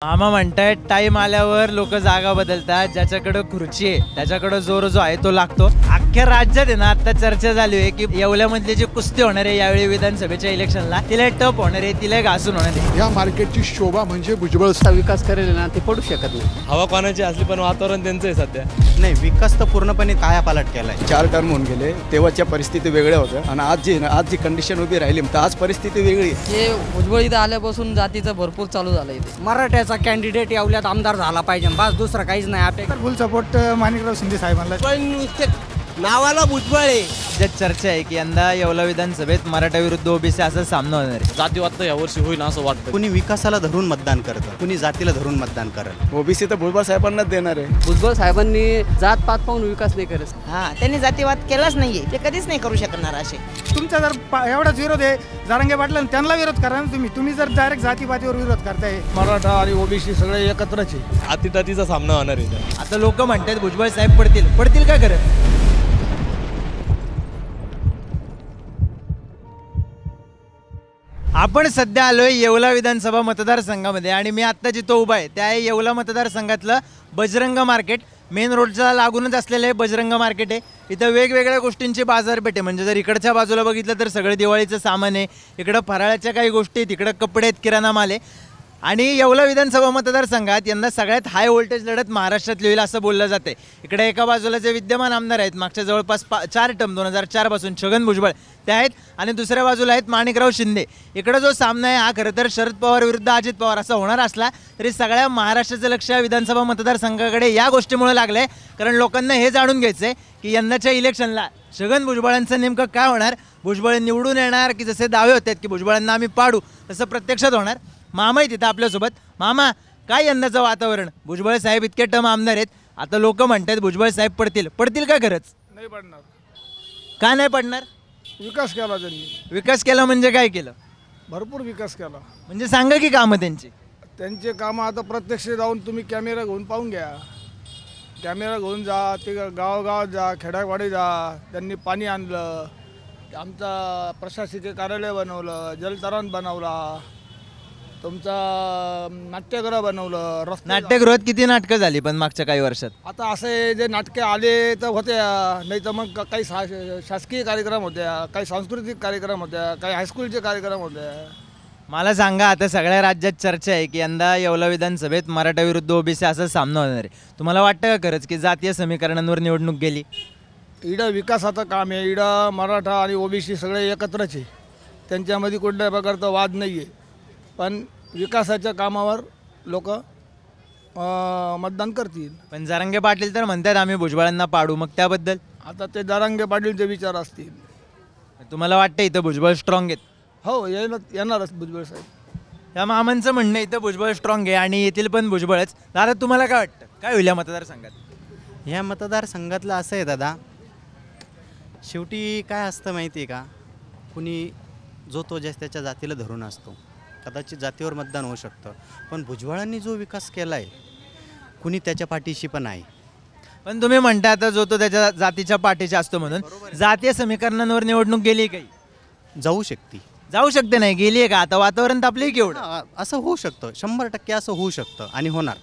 मामा म्हणतायत टाइम आल्यावर लोक जागा बदलतात, ज्याच्याकडे खुर्ची आहे त्याच्याकडे जोर जो आहे तो लागतो। अख्ख्या राज्यात आहे ना आता चर्चा झाली आहे की येवल्यामधली जी कुस्ती होणार आहे यावेळी विधानसभेच्या इलेक्शनला तिला टप होणार आहे, तिला घासून होणार आहे। या मार्केटची शोभा म्हणजे भुजबळ विकास करेल ना ते पडू शकत नाही। हवा कोणाची असली पण वातावरण त्यांचं आहे सध्या। नाही, विकास तर पूर्णपणे कायापालट केलाय। 4 टर्म होऊन गेले, तेव्हाच्या परिस्थिती वेगळ्या होत्या आणि आज जी कंडिशन उभी राहिली तर आज परिस्थिती वेगळी आहे। हे भुजबळ इथं आल्यापासून जातीचं भरपूर चालू झालं इथे। मराठ्याचा कॅन्डिडेट येवल्यात आमदार झाला पाहिजे, बस दुसरं काहीच नाही। आपल्या फुल सपोर्ट माणिकराव शिंदे साहेबांना। पण नावाला भुजबळ आहे। ज्यात चर्चा आहे की यंदा येवला विधानसभेत मराठा विरुद्ध ओबीसी असा सामना होणार आहे। जातीवाद तर यावर्षी होईल असं वाटतं। कुणी विकासाला धरून मतदान करतं, कुणी जातीला धरून मतदान करेल। ओबीसी तर भुजबळ साहेबांनाच देणार आहे। भुजबळ साहेबांनी जात पात पाहून विकास नाही करत। त्यांनी जातीवाद केलाच नाहीये, ते कधीच नाही करू शकणार। असे तुमचा जर एवढाच विरोध आहे जरांगे पाटला त्यांना विरोध करा ना तुम्ही जर डायरेक्ट जातीपातीवर विरोध करताय। मराठा आणि ओबीसी सगळे एकत्रच आहे। अतितातीचा सामना होणार आहे। आता लोक म्हणतात भुजबळ साहेब पडतील का खरं? आपण सध्या आलोय येवला विधानसभा मतदारसंघामध्ये आणि मी आत्ता जिथं उभा आहे त्या आहे येवला मतदारसंघातलं बजरंग मार्केट। मेन रोडच्या लागूनच असलेलं आहे बजरंग मार्केट आहे। इथं वेगवेगळ्या गोष्टींची बाजारपेठ आहे, म्हणजे जर इकडच्या बाजूला बघितलं तर सगळं दिवाळीचं सामान आहे, इकडं फराळाच्या काही गोष्टी आहेत, इकडं कपडे आहेत, किराणा माल आहे। आणि येवला विधानसभा मतदारसंघात यंदा सगळ्यात हाय व्होल्टेज लढत महाराष्ट्रातली होईल असं बोललं जाते। इकडे एका बाजूला जे विद्यमान आमदार आहेत मागच्या जवळपास 4 टर्म 2004 पासून छगन भुजबळ ते आहेत आणि दुसऱ्या बाजूला आहेत माणिकराव शिंदे। इकडे जो सामना आहे हा खरं तर शरद पवार विरुद्ध अजित पवार असा होणार असला तरी सगळ्या महाराष्ट्राचं लक्ष विधानसभा मतदारसंघाकडे या गोष्टीमुळे लागलं आहे, कारण लोकांना हे जाणून घ्यायचं आहे की यंदाच्या इलेक्शनला छगन भुजबळांचं नेमकं काय होणार। भुजबळ निवडून येणार की जसे दावे होते की भुजबळांना आम्ही पाडू तसं प्रत्यक्षात होणार। मामा आहे तिथं आपल्यासोबत। मामा, काय यंदाचं वातावरण? भुजबळ साहेब इतके टर्म आमदार आहेत, आता लोक म्हणतात भुजबळ साहेब पडतील का खरंच? नाही पडणार। का नाही पडणार? विकास केला त्यांनी। विकास केला म्हणजे काय केलं? भरपूर विकास केला। म्हणजे सांगा की कामं त्यांचे कामं आता प्रत्यक्ष जाऊन तुम्ही कॅमेरा घेऊन पाहून घ्या। कॅमेरा घेऊन जा, ते गावागावात जा, खेड्यावाडी जा। त्यांनी पाणी आणलं, आमचा प्रशासकीय कार्यालय बनवलं, जलतरण बनवला, तुमचा नाट्यगृह बनवलं, रस्ते। नाट्यगृहात किती नाटकं झाली पण मागच्या काही वर्षात? आता असे जे नाटके आले तर होत्या, नाही तर मग काही शासकीय कार्यक्रम होत्या, काही सांस्कृतिक कार्यक्रम होत्या, काही हायस्कूलचे कार्यक्रम होत्या। मला सांगा, आता सगळ्या राज्यात चर्चा आहे की यंदा येवला विधानसभेत मराठा विरुद्ध ओबीसी असा सामना होणार आहे। तुम्हाला वाटतं का खरंच की जातीय समीकरणांवर निवडणूक गेली? इडं विकासाचं काम आहे, इडं मराठा आणि ओबीसी सगळे एकत्रच आहे, त्यांच्यामध्ये कुठल्या प्रकारचा वाद नाही आहे। पण विकासाच्या कामावर लोक मतदान करतील। पण जरांगे पाटील तर म्हणतात आम्ही भुजबळांना पाडू, मग त्याबद्दल? आता ते जरांगे पाटीलचे विचार असतील। तुम्हाला वाटतं इथं भुजबळ स्ट्रॉंग आहेत? हो, येणारच भुजबळ साहेब। त्या मामांचं म्हणणं इथं भुजबळ स्ट्रॉंग आहे आणि येथील पण भुजबळच। दादा, तुम्हाला काय वाटतं, काय होईल या मतदारसंघात? ह्या मतदारसंघातलं असं आहे दादा, शेवटी काय असतं माहिती आहे का, कुणी जो त्याच्या जातीला धरून असतो, कदाचित जातीवर मतदान होऊ शकतं, पण भुजबळांनी जो विकास केला आहे कुणी त्याच्या पाठीशी पण आहे। पण तुम्ही म्हणता आता जो तो त्याच्या जातीच्या पाठीचा असतो म्हणून, जातीय समीकरणांवर निवडणूक गेली काही? जाऊ शकते नाही गेली आहे का? आता वातावरण तापले की एवढं? असं होऊ शकतं, 100% असं होऊ शकतं आणि होणार।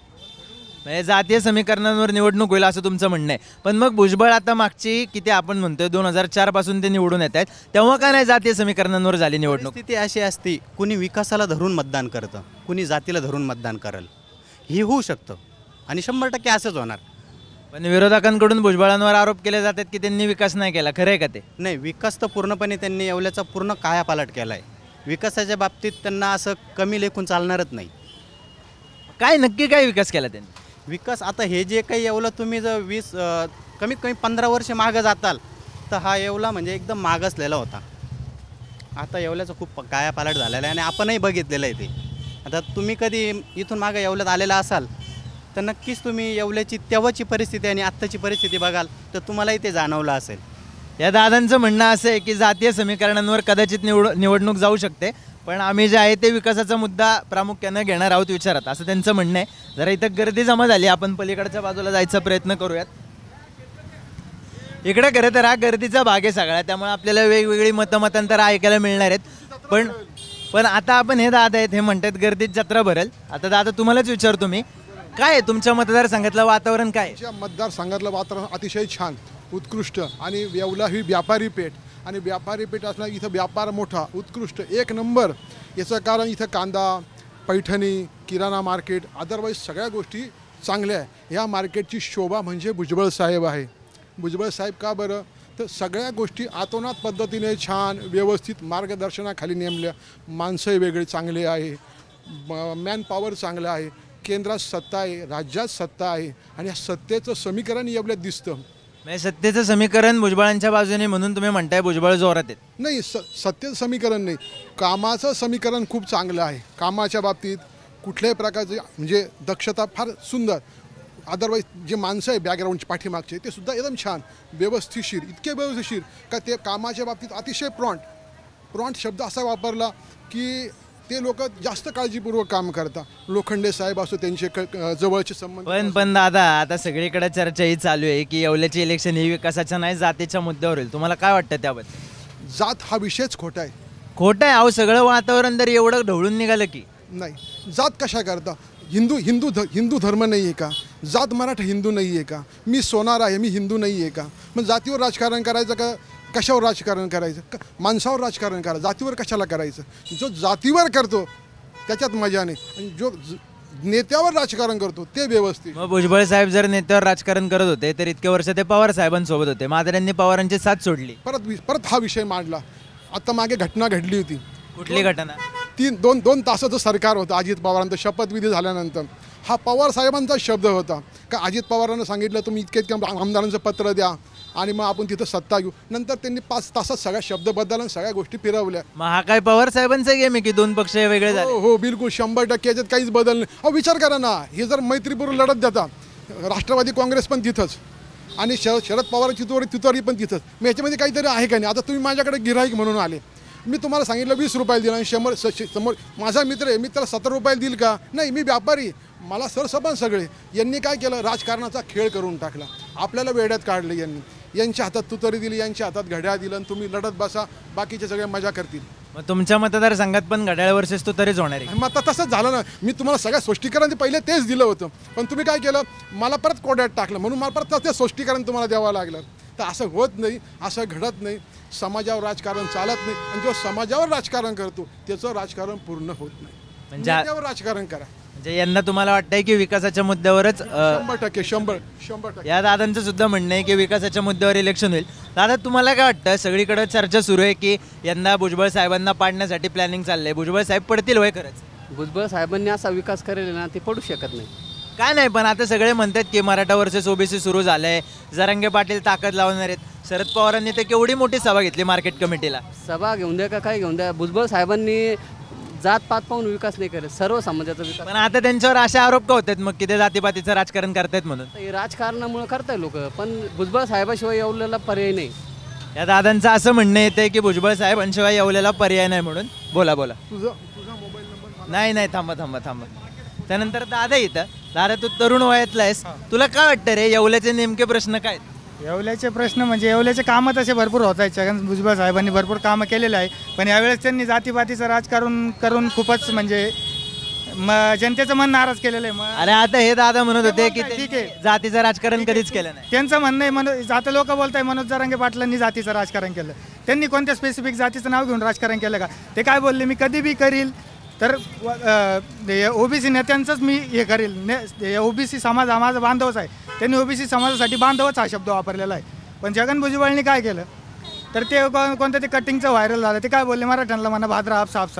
म्हणजे जातीय समीकरणांवर निवडणूक होईल असं तुमचं म्हणणं आहे। पण मग भुजबळ आता मागची किती आपण म्हणतोय 2004 पासून ते निवडून येत आहेत, तेव्हा का नाही जातीय समीकरणांवर झाली निवडणूक? स्थिती अशी असते, कुणी विकासाला धरून मतदान करतं, कुणी जातीला धरून मतदान करेल, हे होऊ शकतं आणि 100% असंच होणार। पण विरोधकांकडून भुजबळांवर आरोप केले जातात की त्यांनी विकास नाही केला, खरं आहे का ते? नाही, विकास तर पूर्णपणे त्यांनी येवल्याचा पूर्ण कायापालट केला आहे। विकासाच्या बाबतीत त्यांना असं कमी लेखून चालणारच नाही। काय नक्की काय विकास केला त्यांनी? विकास आता हे जे काही येवला, तुम्ही जर कमीत कमी 15 वर्ष मागं जाताल तर हा येवला म्हणजे एकदम मागासलेला होता। आता येवल्याचा खूप कायापालट झालेला आहे आणि आपणही बघितलेलं आहे ते। आता तुम्ही कधी इथून मागं येवल्यात आलेला असाल तर नक्कीच तुम्ही येवल्याची तेव्हाची परिस्थिती आणि आत्ताची परिस्थिती बघाल तर तुम्हालाही ते जाणवलं असेल। या दादांचं म्हणणं असं आहे की जातीय समीकरणांवर कदाचित निवडणूक जाऊ शकते, पण आम्ही जे आहे ते विकासाचा मुद्दा प्रामुख्यानं घेणार आहोत विचारात, असं त्यांचं म्हणणं आहे। जरा इथं गर्दी जमा झाली, आपण पलीकडच्या बाजूला जायचा प्रयत्न करूयात। इकडे खरं तर हा गर्दीचा भाग आहे सगळा, त्यामुळे आपल्याला वेगवेगळी मतांतर ऐकायला मिळणार आहेत। पण पण आता आपण हे दादा आहेत हे म्हणतात गर्दीत जत्रा भरेल. आता दादा तुम्हालाच विचारतो मी, काय आहे तुमच्या मतदारसंघातलं वातावरण काय आहे? आमच्या मतदारसंघातलं वातावरण अतिशय छान, उत्कृष्ट आणि येवला ही व्यापारी पेठ आणि व्यापारी पेठ असणार इथं व्यापार मोठा, उत्कृष्ट, एक नंबर. याचं कारण इथं कांदा, पैठणी, किराणा मार्केट, अदरवाईज सगळ्या गोष्टी चांगल्या आहे. ह्या मार्केटची शोभा म्हणजे भुजबळ साहेब आहे. भुजबळ साहेब का बरं? तर सगळ्या गोष्टी आतोनात पद्धतीने छान व्यवस्थित मार्गदर्शनाखाली नेमल्या. माणसंही वेगळे चांगले आहे, मॅन पॉवर चांगलं आहे, केंद्रात सत्ता आहे, राज्यात सत्ता आहे आणि या सत्तेचं समीकरण एवढ्यात दिसतं. म्हणजे सत्तेचं समीकरण भुजबळांच्या बाजूने म्हणून तुम्ही म्हणताय भुजबळ जोरात आहेत. नाही, सत्तेचं समीकरण नाही, कामाचं समीकरण खूप चांगलं आहे. कामाच्या बाबतीत कुठल्याही प्रकारचे म्हणजे दक्षता फार सुंदर. अदरवाईज जे माणसं आहे बॅकग्राऊंडचे पाठीमागचे ते सुद्धा एकदम छान, व्यवस्थिशीर, इतके व्यवस्थिशीर का ते कामाच्या बाबतीत अतिशय प्रॉन्ट शब्द असा वापरला की ते लोक जास्त काळजीपूर्वक काम करतात. लोखंडे साहेब असो, त्यांचे जवळचे संबंध. पण दादा आता सगळीकडे चर्चा ही चालू आहे की येवल्याचे इलेक्शन ही विकासाच्या नाही जातीच्या मुद्द्यावर होईल. तुम्हाला काय वाटतं त्याबद्दल? जात हा विषयच खोटा आहे. खोटं आहे अहो, सगळं वातावरण तर एवढं ढवळून निघालं की. नाही, जात कशा करता? हिंदू धर्म नाही आहे का? जात मराठा हिंदू नाही आहे का? मी सोनार आहे, मी हिंदू नाही आहे का? मग जातीवर राजकारण करायचं का? कशावर राजकारण करायचं? माणसावर राजकारण करा, जातीवर कशाला करायचं? जो जातीवर करतो त्याच्यात मजा नाही, आणि जो नेत्यावर राजकारण करतो ते व्यवस्थित. मग भुजबळ साहेब जर नेत्यावर राजकारण करत होते तर इतके वर्ष ते पवार साहेबांसोबत होते, मात्र त्यांनी पवारांची साथ सोडली. परत हा विषय मांडला. आता मागे घटना घडली होती. कुठली घटना? दोन तासाचं सरकार होतं अजित पवारांचं शपथविधी झाल्यानंतर. हा पवार साहेबांचा शब्द होता का अजित पवारांना सांगितलं तुम्ही इतके आमदारांचं पत्र द्या आणि मग आपण तिथं सत्ता घेऊ. नंतर त्यांनी 5 तासात सगळ्या शब्द बदलून सगळ्या गोष्टी फिरवल्या. मग हा काय पवार साहेबांचा गेम आहे की दोन पक्ष वेगळे झाले? हो, बिलकुल 100% याच्यात काहीच बदल नाही. अहो विचार करा ना, हे जर मैत्रीपूर्वक लढत देता, राष्ट्रवादी काँग्रेस पण तिथंच आणि शरद पवार तिथवरी पण तिथंच. मग याच्यामध्ये काहीतरी आहे का नाही? आता तुम्ही माझ्याकडे गिऱ्हाईक म्हणून आले, मी तुम्हाला सांगितलं 20 रुपयाला दिला आणि 100 समोर माझा मित्र आहे, मी त्याला 70 रुपयाला देईल का? नाही, मी व्यापारी, मला सरसबन सगळे. यांनी काय केलं? राजकारणाचा खेळ करून टाकला, आपल्याला वेड्यात काढलं यांनी. यांच्या हातात तुतारी दिली, यांच्या हातात घड्याळ दिलं आणि तुम्ही लढत बसा, बाकीचे सगळे मजा करतील. मग तुमच्या मतदारसंघात पण घड्याळ वर्सेस तुतारीच होणार आहे? मग आता तसंच झालं ना. मी तुम्हाला सगळ्या स्पष्टीकरण पहिले तेच दिलं होतं, पण तुम्ही काय केलं? मला परत कोड्यात टाकलं, म्हणून मला परत ते स्पष्टीकरण तुम्हाला द्यावं लागलं. तर असं होत नाही, असं घडत नाही. समाजावर राजकारण चालत नाही, आणि जो समाजावर राजकारण करतो त्याचं राजकारण पूर्ण होत नाही. म्हणजे नेत्यावर राजकारण करा. म्हणजे यांना तुम्हाला वाटतंय की विकासाच्या मुद्द्यावरच 100%. या दादांचं सुद्धा म्हणणं आहे की विकासाच्या मुद्द्यावर इलेक्शन होईल. दादा तुम्हाला काय वाटतं? सगळीकडे चर्चा सुरू आहे की यंदा भुजबळ साहेबांना पाडण्यासाठी प्लॅनिंग चाललंय. भुजबळ साहेब पडतील होय खरंच? भुजबळ साहेबांनी असा विकास करेल ना, ते पडू शकत नाही. काय नाही, पण आता सगळे म्हणतात की मराठा वर्सेस ओबीसी सुरू झालंय, जरांगे पाटील ताकद लावणार आहेत. शरद पवारांनी तर केवढी मोठी सभा घेतली मार्केट कमिटीला. सभा घेऊन द्या का काय घेऊन द्या, भुजबळ साहेबांनी जात पात पाहून विकास नाही करत, सर्व समाजाचा विकास. पण आता त्यांच्यावर असे आरोप का होतात मग की ते जातीपातीचं राजकारण करतायत म्हणून? हे राजकारणामुळे करताय लोक, पण भुजबळ साहेबाशिवाय येवलेला पर्याय नाही. या दादांचं असं म्हणणं येतंय की भुजबळ साहेबांशिवाय येवलेला पर्याय नाही म्हणून. बोला तुझा मोबाईल नंबर? नाही, थांबा. त्यानंतर दादा येतं. दादा तू तरुण वयातला आहेस, तुला काय वाटतं रे येवल्याचे नेमके प्रश्न काय? येवल्याचे प्रश्न म्हणजे येवल्याचे कामं तसे भरपूर होत आहेत. छगन भुजबळ साहेबांनी भरपूर कामं केलेलं आहे, पण यावेळेस त्यांनी जातीपातीचं राजकारण करून खूपच म्हणजे जनतेचं मन नाराज केलेलं आहे. अरे आता हे दादा म्हणत होते की ठीक आहे, जातीचं राजकारण कधीच केलं नाही. त्यांचं म्हणणं आहे. आता लोक बोलताय मनोज जरांगे पाटलांनी जातीचं राजकारण केलं. त्यांनी कोणत्या स्पेसिफिक जातीचं नाव घेऊन राजकारण केलं का? ते काय बोलले, मी कधी बी करील तर ओबीसी नेत्यांचंच मी हे करील. ओबीसी समाज हा माझा बांधवच आहे. त्यांनी ओबीसी समाजासाठी बांधवच हा शब्द वापरलेला आहे. पण छगन भुजबळनी काय केलं तर ते कोणत्या ते कटिंगचं व्हायरल झालं. ते काय बोलले, मराठ्यांना म्हणा भाद्रा आपसाप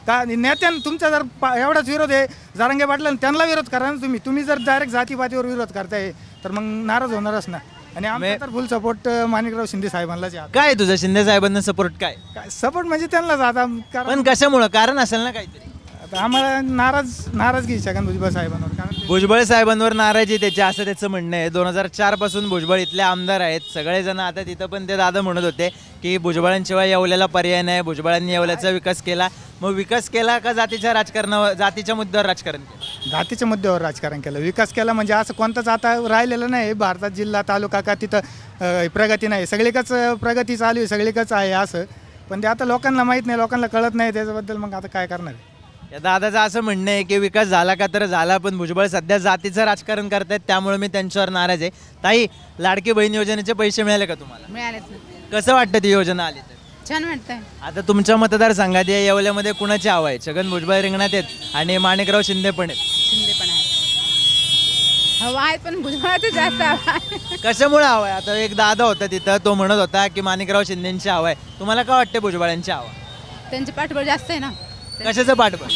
का नेत्यां तुमचा जर एवढाच विरोध आहे जरांगे पाटला, त्यांना विरोध करा ना तुम्ही जर डायरेक्ट जातीपातीवर विरोध करताय तर मग नाराज होणारच ना. आणि आमचा तर फुल सपोर्ट माणिकराव शिंदे साहेबांनाच आहे. काय तुझं शिंदे साहेबांना सपोर्ट? काय सपोर्ट म्हणजे त्यांनाच आता. पण कशामुळं? कारण असेल ना काहीतरी. आता आम्हाला नाराजगी छगन भुजबळ साहेबांवर. कारण भुजबळ साहेबांवर नाराजी त्याची असं त्याचं म्हणणं आहे. 2004 पासून भुजबळ इथले आमदार आहेत सगळेजण. आता तिथं पण ते दादा म्हणत होते की भुजबळांशिवाय येवल्याला पर्याय नाही, भुजबळांनी येवल्याचा विकास केला. मग विकास केला का जातीच्या मुद्द्यावर राजकारण केलं? जातीच्या मुद्द्यावर राजकारण केलं. विकास केला म्हणजे असं कोणताच आता राहिलेलं नाही भारतात जिल्हा तालुका का तिथं प्रगती नाही. सगळीकडच प्रगती चालू आहे, सगळीकडच आहे. असं पण ते आता लोकांना माहीत नाही, लोकांना कळत नाही त्याच्याबद्दल, मग आता काय करणार आहे? या दादाचं असं म्हणणं आहे की विकास झाला का तर झाला, पण भुजबळ सध्या जातीचं राजकारण करतायत, त्यामुळे मी त्यांच्यावर नाराज आहे. ताई, लाडकी बहीण योजनेचे पैसे मिळाले का तुम्हाला? मिळालेच नाही. कसं वाटतं ती योजना आली तर? छान वाटतंय. आता तुमच्या मतदारसंघात या येवल्यामध्ये कुणाची हवा आहे? छगन भुजबळ रिंगणात आहेत आणि माणिकराव शिंदे पण आहेत. शिंदे पण आहे. हवा आहे पण भुजबळाचं जास्त हवा आहे. कशामुळे हवा आहे? आता एक दादा होता तिथं, तो म्हणत होता की माणिकराव शिंदेची हवा आहे. तुम्हाला काय वाटते भुजबळांची हवा? त्यांचे पाठबळ जास्त आहे ना. कशाचं पाठबळ?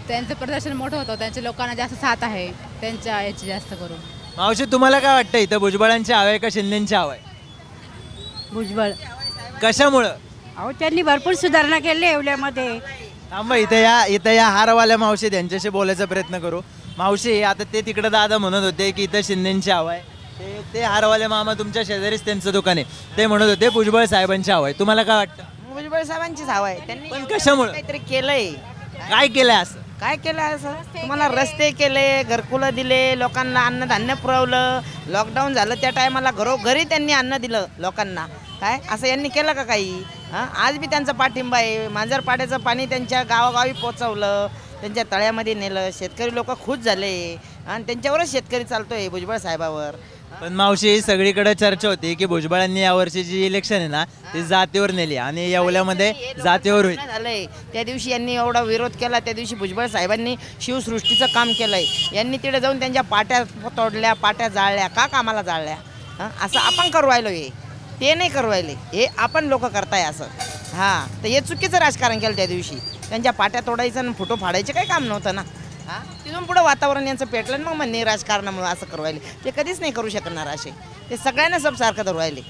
त्यांचं प्रदर्शन मोठं होतं, त्यांच्या लोकांना जास्त साथ आहे त्यांच्या याची जास्त करून. मावशी, तुम्हाला काय वाटतं इथं भुजबळांची हवा आहे का शिंदेची हवा आहे? भुजबळ. कशामुळं? अहो त्यांनी भरपूर सुधारणा केली येवल्यामध्ये. थांबा, इथं या हारवाल्या मावशी, त्यांच्याशी बोलायचा प्रयत्न करू. मावशी, आता ते तिकडे दादा म्हणत होते की इथं शिंदेची हवा आहे, ते हारवाले मामा तुमच्या शेजारीच त्यांचं दुकान आहे, ते म्हणत होते भुजबळ साहेबांची हवा आहे. तुम्हाला काय वाटतं? भुजबळ साहेबांचीच हवा आहे. त्यांनी पण कशामुळं? काहीतरी केलंय. काय केलंय असं? काय केलं असं? तुम्हाला रस्ते केले, घरकुलं दिले, लोकांना अन्नधान्य पुरवलं, लॉकडाऊन झालं त्या टायमाला घरोघरी त्यांनी अन्न दिलं लोकांना. काय असं यांनी केलं का काही? हां, आज बी त्यांचा पाठिंबा आहे. मांजरपाड्याचं पाणी त्यांच्या गावागावी पोचवलं, त्यांच्या तळ्यामध्ये नेलं, शेतकरी लोक खुश झाले आणि त्यांच्यावरच शेतकरी चालतोय, भुजबळ साहेबावर. पण मावशी, सगळीकडे चर्चा होती की भुजबळांनी यावर्षी जी इलेक्शन आहे ना ती जातीवर नेली आणि येवल्यामध्ये जातीवर होईल झालंय. त्या दिवशी यांनी एवढा विरोध केला, त्या दिवशी भुजबळ साहेबांनी शिवसृष्टीचं काम केलंय. यांनी तिथे जाऊन त्यांच्या पाट्या तोडल्या, पाट्या जाळल्या, का कामाला जाळल्या? हां, असं आपण करू राहिलो, हे ते नाही करू राहिले, हे आपण लोक करताय असं. हां, तर हे चुकीचं राजकारण केलं त्या दिवशी. त्यांच्या पाट्या तोडायचं आणि फोटो फाडायचं काही काम नव्हतं ना. हां, तिथून पुढं वातावरण यांचं पेटलं, मग म्हणणे राजकारणामुळे असं करू राहिले. ते कधीच नाही करू शकणार असे. ते सगळ्यांना सब सारखं धरू राहिले.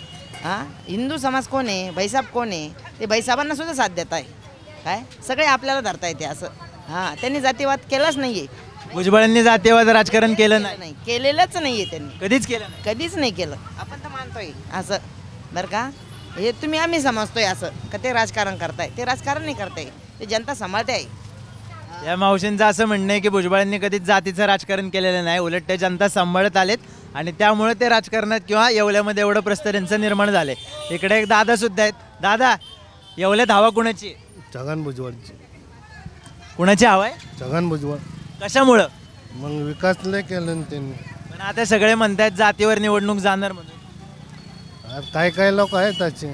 हां, हिंदू समाज कोण आहे, भाईसाहेब कोण आहे, ते भाईसाहेबांना सुद्धा साथ देत आहे. काय सगळे आपल्याला धरता येते असं. हां, त्यांनी जातीवाद केलाच नाही आहे. भुजबळांनी जातीवाद राजकारण केलं नाही, केलेलंच नाही आहे त्यांनी. कधीच केलं नाही. कधीच नाही केलं. आपण तर मानतोय असं, बरं का? हे तुम्ही आम्ही समजतोय असं का ते राजकारण करताय. ते राजकारण नाही करताय, ते जनता सांभाळते आहे. या मावशींचं असं म्हणणं आहे की भुजबळांनी कधीच जातीचं राजकारण केलेलं नाही, उलट ते जनता सांभाळत आलेत आणि त्यामुळे ते राजकारणात किंवा येवल्यामध्ये एवढं प्रस्ताव त्यांचं निर्माण झाले. इकडे एक दादा सुद्धा आहेत. दादा, येवल्यात हवा कुणाची? छगन भुजबळची. कुणाची हवा आहे? छगन भुजबळ. कशामुळं? मग विकास नाही केलं त्यांनी. पण आता सगळे म्हणतात जातीवर निवडणूक जाणार म्हणून. काही काही लोक आहेत त्याचे.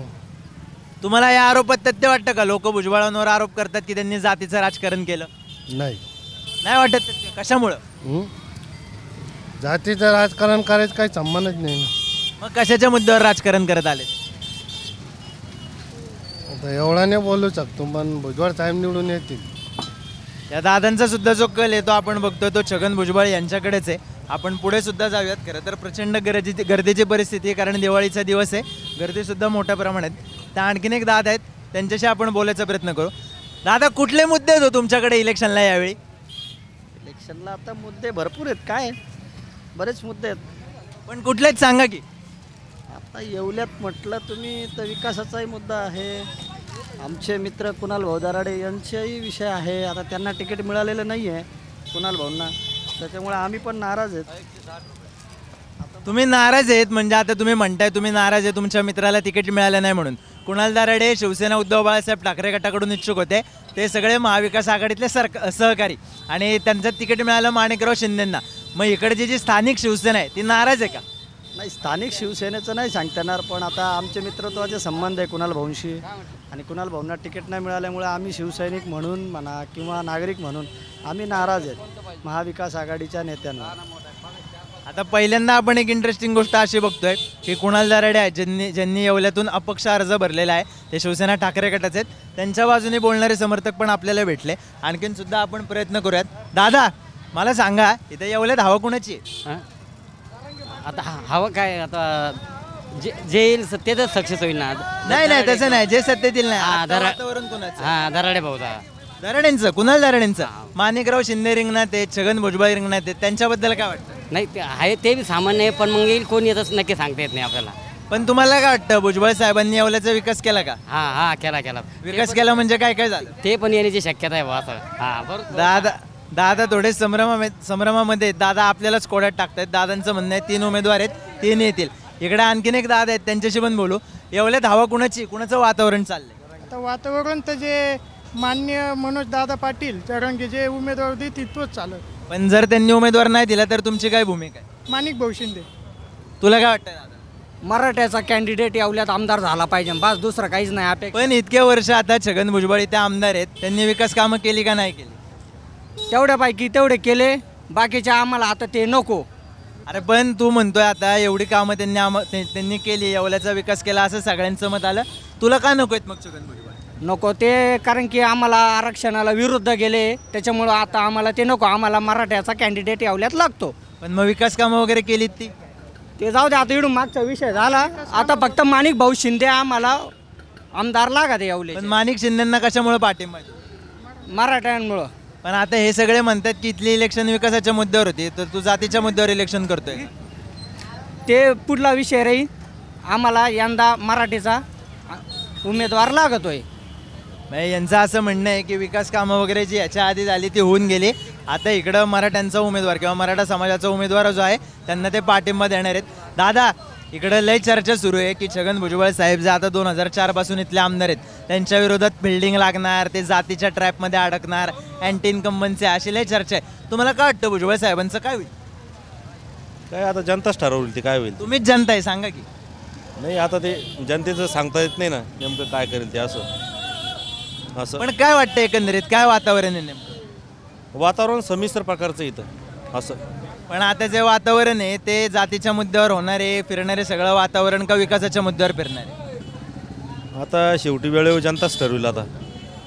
तुम्हाला या आरोपात तथ्य वाटतं का? लोक भुजबळांवर आरोप करतात की त्यांनी जातीचं राजकारण केलं. नाही वाटत तथ्य? कशामुळं? जातीचं राजकारण करायचं काही संबंधच नाही. मग कशाच्या मुद्द्यावर राजकारण करत आले? आता एवढा नाही बोलू शकतो, पण भुजबळ साहेब निवडून येतील. या दादांचा सुद्धा जो कल आहे तो आपण बघतोय तो छगन भुजबळ यांच्याकडेच आहे. आपण पुढे सुद्धा जाऊयात. खरं तर प्रचंड गर्दीची परिस्थिती आहे, कारण दिवाळीचा दिवस आहे, गर्दीसुद्धा मोठ्या प्रमाणात. त्या आणखीन एक दादा आहेत, त्यांच्याशी आपण बोलायचा प्रयत्न करू. दादा, कुठले मुद्दे आहेत तुमच्याकडे इलेक्शनला यावेळी? इलेक्शनला आता मुद्दे भरपूर आहेत, काय बरेच मुद्दे आहेत, पण कुठलेच सांगा की. आता येवल्यात म्हटलं तुम्ही तर विकासाचाही मुद्दा आहे. आमचे मित्र कुणाल भाऊ दराडे यांचाही विषय आहे. आता त्यांना तिकीट मिळालेलं नाही आहे कुणाल भाऊंना, त्याच्यामुळे आम्ही पण नाराज आहेत. तुम्ही नाराज आहेत म्हणजे आता तुम्ही म्हणताय तुम्ही नाराज आहे तुमच्या मित्राला तिकीट मिळालं नाही म्हणून. कुणाल दराडे शिवसेना उद्धव बाळासाहेब ठाकरे गटाकडून इच्छुक होते, ते सगळे महाविकास आघाडीतले सहकारी, आणि त्यांचं तिकीट मिळालं माणिकराव शिंदेंना. मग इकडची जी स्थानिक शिवसेना आहे ती नाराज आहे का? नाही, स्थानिक शिवसेनेचं नाही सांगता येणार, पण आता आमचे मित्रत्वाचे संबंध आहे कुणाल भाऊंशी, आणि कुणाल भाऊंना तिकीट नाही मिळाल्यामुळे आम्ही शिवसैनिक म्हणून म्हणा किंवा नागरिक म्हणून आम्ही नाराज आहेत महाविकास आघाडीच्या नेत्यांवर. आता पहिल्यांदा आपण एक इंटरेस्टिंग गोष्ट अशी बघतोय की कुणाल दराडे आहेत ज्यांनी येवल्यातून अपक्ष अर्ज भरलेला आहे, ते शिवसेना ठाकरे गटाचे आहेत, त्यांच्या बाजूने बोलणारे समर्थक पण आपल्याला भेटले. आणखीन सुद्धा आपण प्रयत्न करूयात. दादा, मला सांगा, इथं येवल्यात हवा कुणाची आहे? आता हवं काय, आता जे येईल सत्तेतच सक्सेस होईल ना. नाही तसं नाही, जे सत्तेतील नाही. वातावरण कुणाचं? हां, दराडे भाऊचा. दराडेंचं? कुणाल दराडेंचं? माणिकराव शिंदे रिंगणात आहेत, छगन भुजबळ रिंगणात आहेत, त्यांच्याबद्दल काय वाटतं? नाही, ते आहे ते बी सामान्य आहे, पण मग येईल कोण येतच नक्की सांगता येत नाही आपल्याला. पण तुम्हाला काय वाटतं, भुजबळ साहेबांनी येवल्याचा विकास केला का? हां केला. विकास केला म्हणजे काय काय झालं? ते पण येण्याची शक्यता आहे असं. हां, बरोबर. दादा थोडे संभ्रमामध्ये दादा आपल्यालाच कोड्यात टाकतायत. दादांचं म्हणणं आहे 3 उमेदवार आहेत, 3 येतील. इकडे आणखीन एक दादा आहेत, त्यांच्याशी पण बोलू. येवल्यात हवा कुणाची, कुणाचं वातावरण चाललंय? आता वातावरण तर जे मान्य मनोज दादा पाटील चरणगे जे उमेदवार देतील तोच चालत. पण जर त्यांनी उमेदवार नाही दिला तर तुमची काय भूमिका आहे? माणिक भाऊ शिंदे. तुला काय वाटतं दादा? मराठ्याचा कॅन्डिडेट येवल्यात आमदार झाला पाहिजे, बस दुसरं काहीच नाही अपेक्षा. पण इतके वर्ष आता छगन भुजबळ इथे आमदार आहेत, त्यांनी विकास कामं केली का नाही केली? तेवढ्यापैकी तेवढे केले, बाकीचे आम्हाला आता ते नको. अरे पण तू म्हणतोय आता एवढी कामं त्यांनी केली, येवल्याचा विकास केला असं सगळ्यांचं मत आलं, तुला का नको आहेत मग छगन भुजबळ? नको ते, कारण की आम्हाला आरक्षणाला विरुद्ध गेले, त्याच्यामुळं आता आम्हाला ते नको. आम्हाला मराठ्याचा कॅन्डिडेट येवल्यात लागतो. पण मग विकास कामं वगैरे केलीत ती? ते जाऊ दे, आता इकडून मागचा विषय झाला. आता फक्त माणिक भाऊ शिंदे आम्हाला आमदार लागत येवले. पण माणिक शिंदेंना कशामुळे पाठिंबा आहे? मराठ्यांमुळं. पण आता हे सगळे म्हणतात की इथली इलेक्शन विकासाच्या मुद्द्यावर होती, तर तू जातीच्या मुद्द्यावर इलेक्शन करतोय. ते पुढला विषय राहील. आम्हाला यंदा मराठीचा उमेदवार लागतोय. यांचं असं म्हणणं आहे की विकास कामं वगैरे जी याच्या आधी झाली ती होऊन गेली, आता इकडं मराठ्यांचा उमेदवार किंवा मराठा समाजाचा उमेदवार जो आहे त्यांना ते पाठिंबा देणार आहेत. दादा, इकडं लय चर्चा सुरू आहे की छगन भुजबळ साहेब जे आता 2004 पासून इथले आमदार आहेत, त्यांच्या विरोधात बिल्डिंग लागणार, ते जातीच्या ट्रॅपमध्ये अडकणार, अँटी इन्कम्बन्सी, अशी लय चर्चा आहे. तुम्हाला काय वाटतं भुजबळ साहेबांचं काय होईल? काय आता जनताच ठरवली ती काय होईल. तुम्हीच जनता आहे, सांगा की. नाही आता ते जनतेचं सांगता येत नाही ना नेमकं काय करेल ते. असं पण काय वाटतं एकंदरीत काय वातावरण आहे नेमकं? वातावरण संमिश्र प्रकारचं इथं असं. पण आता जे वातावरण आहे ते जातीच्या मुद्द्यावर होणारे फिरणारे सगळं वातावरण का विकासाच्या मुद्द्यावर फिरणार आहे? आता शेवटी वेळेवर जनताच ठरवेल. आता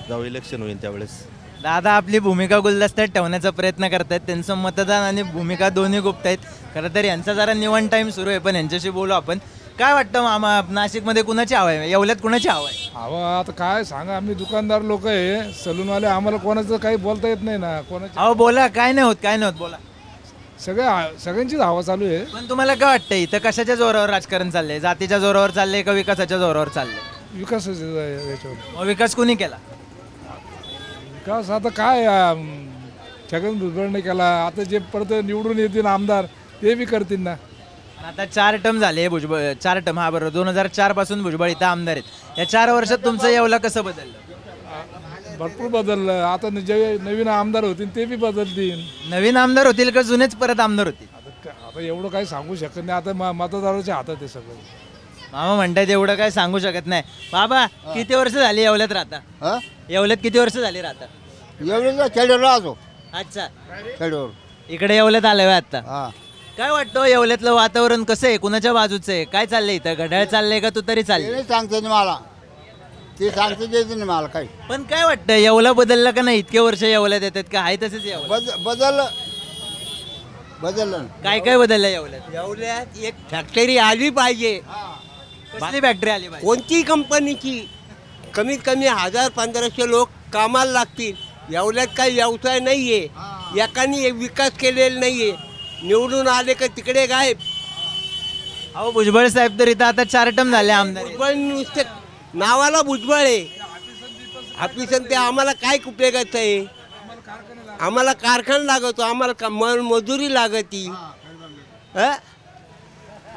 जेव्हा इलेक्शन होईल त्यावेळेस. दादा आपली भूमिका गुलदस्त्यात ठेवण्याचा प्रयत्न करतायत, त्यांचं मतदान आणि भूमिका दोन्ही गुप्त आहेत. खरं तर यांचा जरा निवण टाईम सुरू आहे, पण यांच्याशी बोलू आपण. काय वाटतं मामा, नाशिकमध्ये कुणाची हवा आहे, येवल्यात कुणाची हवा आहे? हवा आता काय सांगा, आम्ही दुकानदार लोक आहे, सलूनवाले, आम्हाला कोणाचं काही बोलता येत नाही ना. कोणाची अहो बोला, काय नाही होत, काय नाही होत, बोला. सगळ्यांचीच हवा चालू आहे. पण तुम्हाला काय वाटतं इथं कशाच्या जोरावर राजकारण चाललंय? जातीच्या जोरावर चाललंय का विकासाच्या जोरावर चाललंय? विकासाच्या याच्यावर. मग विकास कोणी केला? विकास आता काय छगन भुजबळने केला, आता जे परत निवडून येतील आमदार ते बी करतील ना. आता 4 टर्म झाले भुजबळ, 4 टर्म, हा बरोबर, 2004 पासून भुजबळ इथं आमदार आहेत. या 4 वर्षात तुमचं येवला कसं बदललं? भरपूर बदललं. आता जे नवीन आमदार होतील ते बी बदलतील. नवीन आमदार होतील का जुनेच परत आमदार होतील? आता एवढं काही सांगू शकत नाही, आता मतदाराच्या हातात आहे सगळं. मामा म्हणतात एवढं काय सांगू शकत नाही. बाबा किती वर्ष झाली येवल्यात राहता? येवल्यात किती वर्ष झाली राहता? येवल्यात खेड्यावर राहतो. अच्छा, खेड्यावर. इकडे येवल्यात आलोय आता. काय वाटतं येवल्यातलं वातावरण कसं आहे, कुणाच्या बाजूचं आहे, काय चाललंय इथं? घड्याळ चाललंय का तू तरी चाललंय? सांगते मला, ते सांगते द्यायचं नाही मला काही. पण काय वाटतं येवला बदलला का नाही? इतके वर्ष येवल्यात येतात का आहे तसेच येवला? बदललं. काय काय बदललं येवल्यात? येवल्यात एक फॅक्टरी आली पाहिजे. कसली फॅक्टरी आली पाहिजे? कोणती कंपनीची? कमीत कमी 1000-1500 लोक कामाला लागतील. येवल्यात काही व्यवसाय नाहीये, एकाने विकास केलेला नाहीये. निवडून आले का तिकडे गायब. अहो भुजबळ साहेब तर इथं आता 4 टर्म झाले आमदार. भुजबळ नुसते नावाला भुजबळ आहे, ऑफिसन ते आम्हाला काय उपयोगाचं आहे? आम्हाला कारखाना लागतो, आम्हाला मजुरी लागती.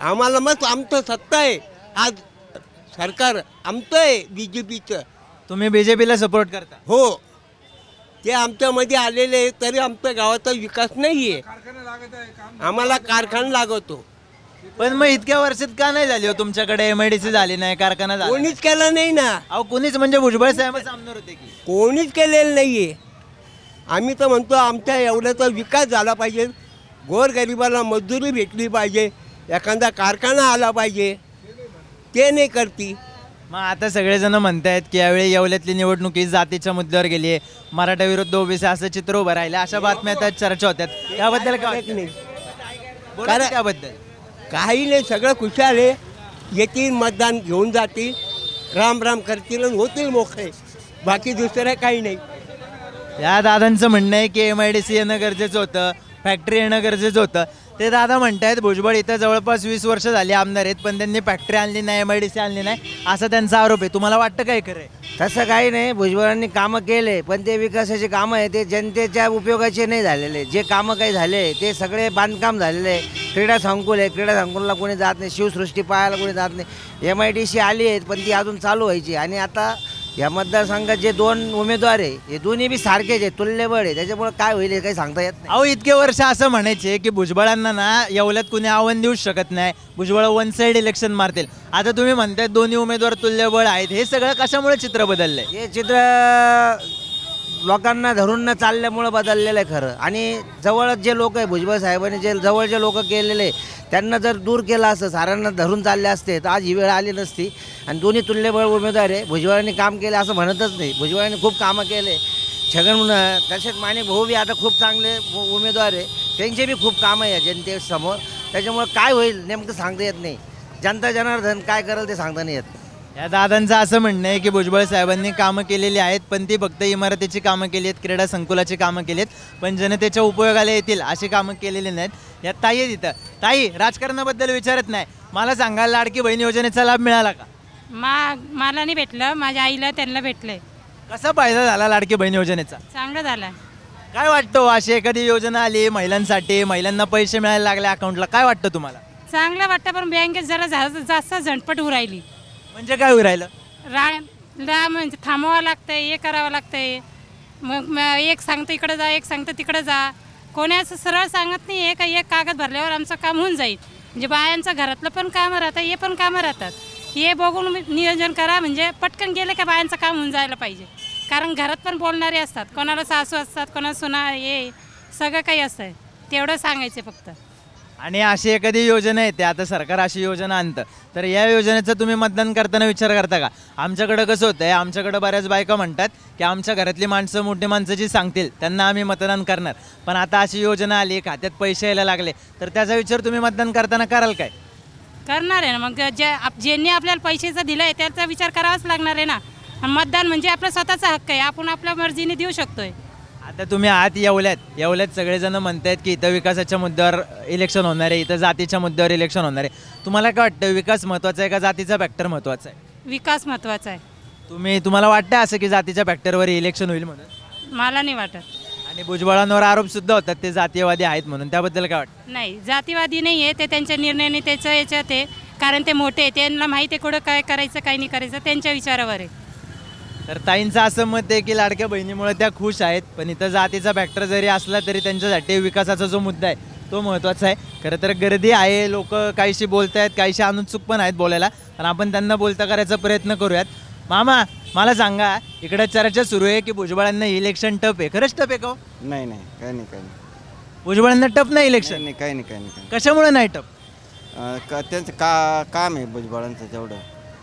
आम्हाला मग आमचं सत्ता आहे. आज सरकार आमचं आहे BJPचं. तुम्ही BJPला सपोर्ट करता? हो, ते आमच्यामध्ये आलेले आहे, तरी आमच्या गावाचा विकास नाही आहे. आम्हाला कारखाना लागतो. पण मग इतक्या वर्षात का नाही झाली हो तुमच्याकडे? MIDC झाली नाही, कारखाना झाला? कोणीच केलं नाही ना. अहो कोणीच म्हणजे भुजबळ साहेबच आमदार होते की? कोणीच केलेलं नाहीये. आम्ही तर म्हणतो आमच्या एवढ्याचा विकास झाला पाहिजे, गोरगरिबाला मजुरी भेटली पाहिजे, एखादा कारखाना आला पाहिजे, ते नाही करती. मग आता सगळेजण म्हणतायत की यावेळी येवल्यातली निवडणुकी जातीच्या मुद्द्यावर गेली आहे, मराठा विरुद्ध ओबीसी असं चित्र उभं राहिलं, अशा बातम्या त्यात चर्चा होत्यात. त्याबद्दल काय नाही? त्याबद्दल काही नाही, सगळं खुशाल आहे. येतील, मतदान घेऊन जातील, राम राम करतील आणि होतील मोकळे. बाकी दुसरं काही नाही. या दादांचं म्हणणं आहे की MIDC येणं गरजेचं होतं, फॅक्टरी येणं गरजेचं होतं. ते दादा म्हणतायत भुजबळ इथं जवळपास 20 वर्ष झाली आमदार आहेत, पण त्यांनी फॅक्टरी आणली नाही, MIDC आणली नाही, असा त्यांचा आरोप आहे. तुम्हाला वाटतं काय खरं आहे? तसं काही नाही, भुजबळांनी कामं केले, पण ते विकासाचे कामं आहे ते जनतेच्या उपयोगाचे नाही झालेले. जे कामं काही झाले ते सगळे बांधकाम झालेले आहे. क्रीडा संकुल आहे, क्रीडा संकुलला कोणी जात नाही, शिवसृष्टी पाहायला कोणी जात नाही. MIDC आली आहेत पण ती अजून चालू व्हायची. आणि आता या मतदारसंघात जे दोन उमेदवार आहे हे दोन्ही बी सारखेच आहे, तुल्यबळ आहे. त्याच्यामुळे काय होईल हे काही सांगता येत नाही. अहो इतके वर्ष असं म्हणायचे की भुजबळांना ना येवल्यात कुणी आव्हान देऊच शकत नाही, भुजबळ वन साईड इलेक्शन मारतील. आता तुम्ही म्हणताय दोन्ही उमेदवार तुल्यबळ आहेत, हे सगळं कशामुळे चित्र बदललंय? हे चित्र लोकांना धरून न चालल्यामुळं बदललेलं आहे खरं. आणि जवळच जे लोक आहे भुजबळ साहेबांनी जे जवळचे लोक केलेले त्यांना जर दूर केलं असतं, साऱ्यांना धरून चालले असते तर आज ही वेळ आली नसती. आणि दोन्ही तुल्यबळ उमेदवार आहे. भुजबळांनी काम केले असं म्हणतच नाही, भुजबळांनी खूप कामं केले. छगन तसेच माणिक भाऊ बी आता खूप चांगले उमेदवार आहे, त्यांचे बी खूप कामं आहे जनतेसमोर. त्याच्यामुळं काय होईल नेमकं सांगता येत नाही. जनता जनार्दन काय करेल ते सांगता नाही येत. या दादांचं असं म्हणणं आहे की भुजबळ साहेबांनी कामं केलेली आहेत, पण ती फक्त इमारतीची कामं केली आहेत, क्रीडा संकुलाची कामं केली आहेत, पण जनतेच्या उपयोगाला येतील अशी कामं केलेली नाहीत. या ताई आहेत इथं. ताई, राजकारणाबद्दल विचारत नाही, मला सांगा लाडकी बहीण योजनेचा लाभ मिळाला का? मला नाही भेटलं, माझ्या आईला त्यांना भेटलंय. कसा फायदा झाला लाडकी बहीण योजनेचा? चांगलं झालं. काय वाटतं अशी एखादी योजना आली महिलांसाठी, महिलांना पैसे मिळायला लागले अकाउंटला, काय वाटतं तुम्हाला? चांगलं वाटतं, पण बँकेत जरा जास्त झंडपट होऊ राहिली. म्हणजे काय होऊ राहिलं? म्हणजे थांबवावं लागतंय, हे करावं लागतंय. मग एक सांगतं इकडं जा, एक सांगतं तिकडं जा. कोणी असं सरळ सांगत नाही आहे का एक कागद भरल्यावर आमचं काम होऊन जाईल. म्हणजे बायांचं घरातलं पण कामं राहतं, हे पण कामं राहतात. हे बघून नियोजन करा, म्हणजे पटकन गेलं का बायांचं काम होऊन जायला पाहिजे. कारण घरात पण बोलणारे असतात, कोणाला सासू असतात, कोणाला सुना, हे सगळं काही असतं. तेवढं सांगायचं फक्त. आणि अशी एखादी योजना येते, आता सरकार अशी योजना आणतं, तर या योजनेचं तुम्ही मतदान करताना विचार करता का? आमच्याकडं कसं होतं आहे, आमच्याकडं बऱ्याच बायका म्हणतात की आमच्या घरातली माणसं, मोठी माणसं जी सांगतील त्यांना आम्ही मतदान करणार. पण आता अशी योजना आली, खात्यात पैसे यायला लागले, तर त्याचा विचार तुम्ही मतदान करताना कराल काय? करणार आहे ना. मग ज्यांनी आपल्याला पैशाचा दिला आहे त्याचा विचार करावाच लागणार आहे ना. मतदान म्हणजे आपला स्वतःचा हक्क आहे, आपण आपल्या मर्जीने देऊ शकतोय. आता तुम्ही आत येवल्यात सगळेजण म्हणतायत की इथं विकासाच्या मुद्द्यावर इलेक्शन होणार आहे, इथं जातीच्या मुद्द्यावर इलेक्शन होणार आहे. तुम्हाला काय वाटतं, विकास महत्त्वाचा आहे का जातीचा फॅक्टर महत्त्वाचा आहे? विकास महत्त्वाचा आहे. तुम्हाला वाटतं असं की जातीच्या फॅक्टरवर इलेक्शन होईल म्हणून? मला नाही वाटत. आणि भुजबळांवर आरोप सुद्धा होतात ते जातीयवादी आहेत म्हणून, त्याबद्दल काय वाटतं? नाही, जातीवादी नाही आहे ते, त्यांच्या निर्णयाने त्याचं याच्यात आहे. कारण ते मोठे आहे, त्यांना माहिती आहे कुठं काय करायचं काय नाही करायचं, त्यांच्या विचारावर आहे. तर ताईंचं असं मत आहे की लाडक्या बहिणीमुळे त्या खुश आहेत, पण इथं जातीचा फॅक्टर जरी असला तरी त्यांच्यासाठी विकासाचा जो मुद्दा आहे तो महत्त्वाचा आहे. खरं तर गर्दी आहे, लोक काहीशी बोलत आहेत, काहीशी अनुत्सुक पण आहेत बोलायला, पण आपण त्यांना बोलता करायचा प्रयत्न करूयात. मामा, मला सांगा, इकडे चर्चा सुरू आहे की भुजबळांना इलेक्शन टफ आहे. खरंच टफ आहे का? नाही नाही, काही नाही, काही नाही. भुजबळांना टफ नाही इलेक्शन? नाही, काही नाही, काही नाही. कशामुळे नाही टफ? त्यांचं काम आहे भुजबळांचं तेवढं.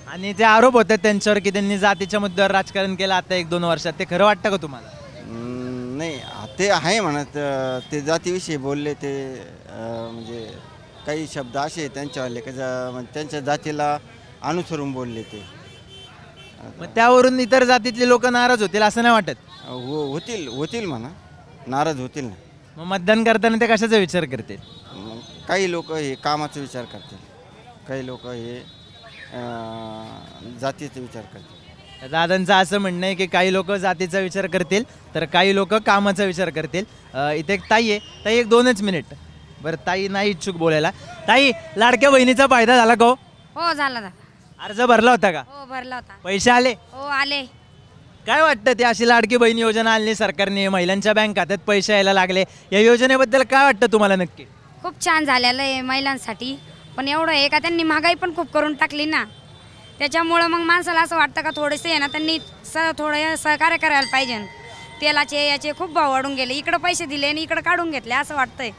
आणि ते आरोप होतात त्यांच्यावर की त्यांनी जातीच्या मुद्द्यावर राजकारण केलं आता 1-2 वर्षात, ते खरं वाटतं का तुम्हाला? नाही, ते आहे म्हणत, ते जातीविषयी बोलले ते, म्हणजे काही शब्द असे त्यांच्यावाले का त्यांच्या जातीला अनुसरून बोलले ते. मग त्यावरून इतर जातीतले लोक नाराज होतील असं नाही वाटत? होतील म्हणा, नाराज होतील ना. मग मतदान करताना ते कशाचा विचार करतील? काही लोक हे कामाचा विचार करतील, काही लोक हे जातीचा विचार करतील. दादांचं असं म्हणणं आहे की काही लोक जातीचा विचार करतील तर काही लोक कामाचा विचार करतील. इथे एक ताई आहे, ताई 1-2 मिनिट. बरं, ताई नाही इच्छुक बोलायला. ताई, लाडक्या बहिणीचा फायदा झाला का? हो, झाला. अर्ज भरला होता का? हो, भरला होता. पैसे आले? हो, आले. काय वाटतं, ते अशी लाडकी बहीण योजना आणली सरकारने, महिलांच्या बँक खात्यात पैसे यायला लागले, या योजनेबद्दल काय वाटतं तुम्हाला नक्की? खूप छान झालेलं आहे महिलांसाठी, पण एवढं आहे का त्यांनी महागाई पण खूप करून टाकली ना, त्याच्यामुळं मग माणसाला असं वाटतं का थोडेसे आहे ना त्यांनी थोडं सहकार्य करायला पाहिजे. तेलाचे याचे खूप भाव वाढून गेले, इकडं पैसे दिले आणि इकडं काढून घेतले असं वाटतंय.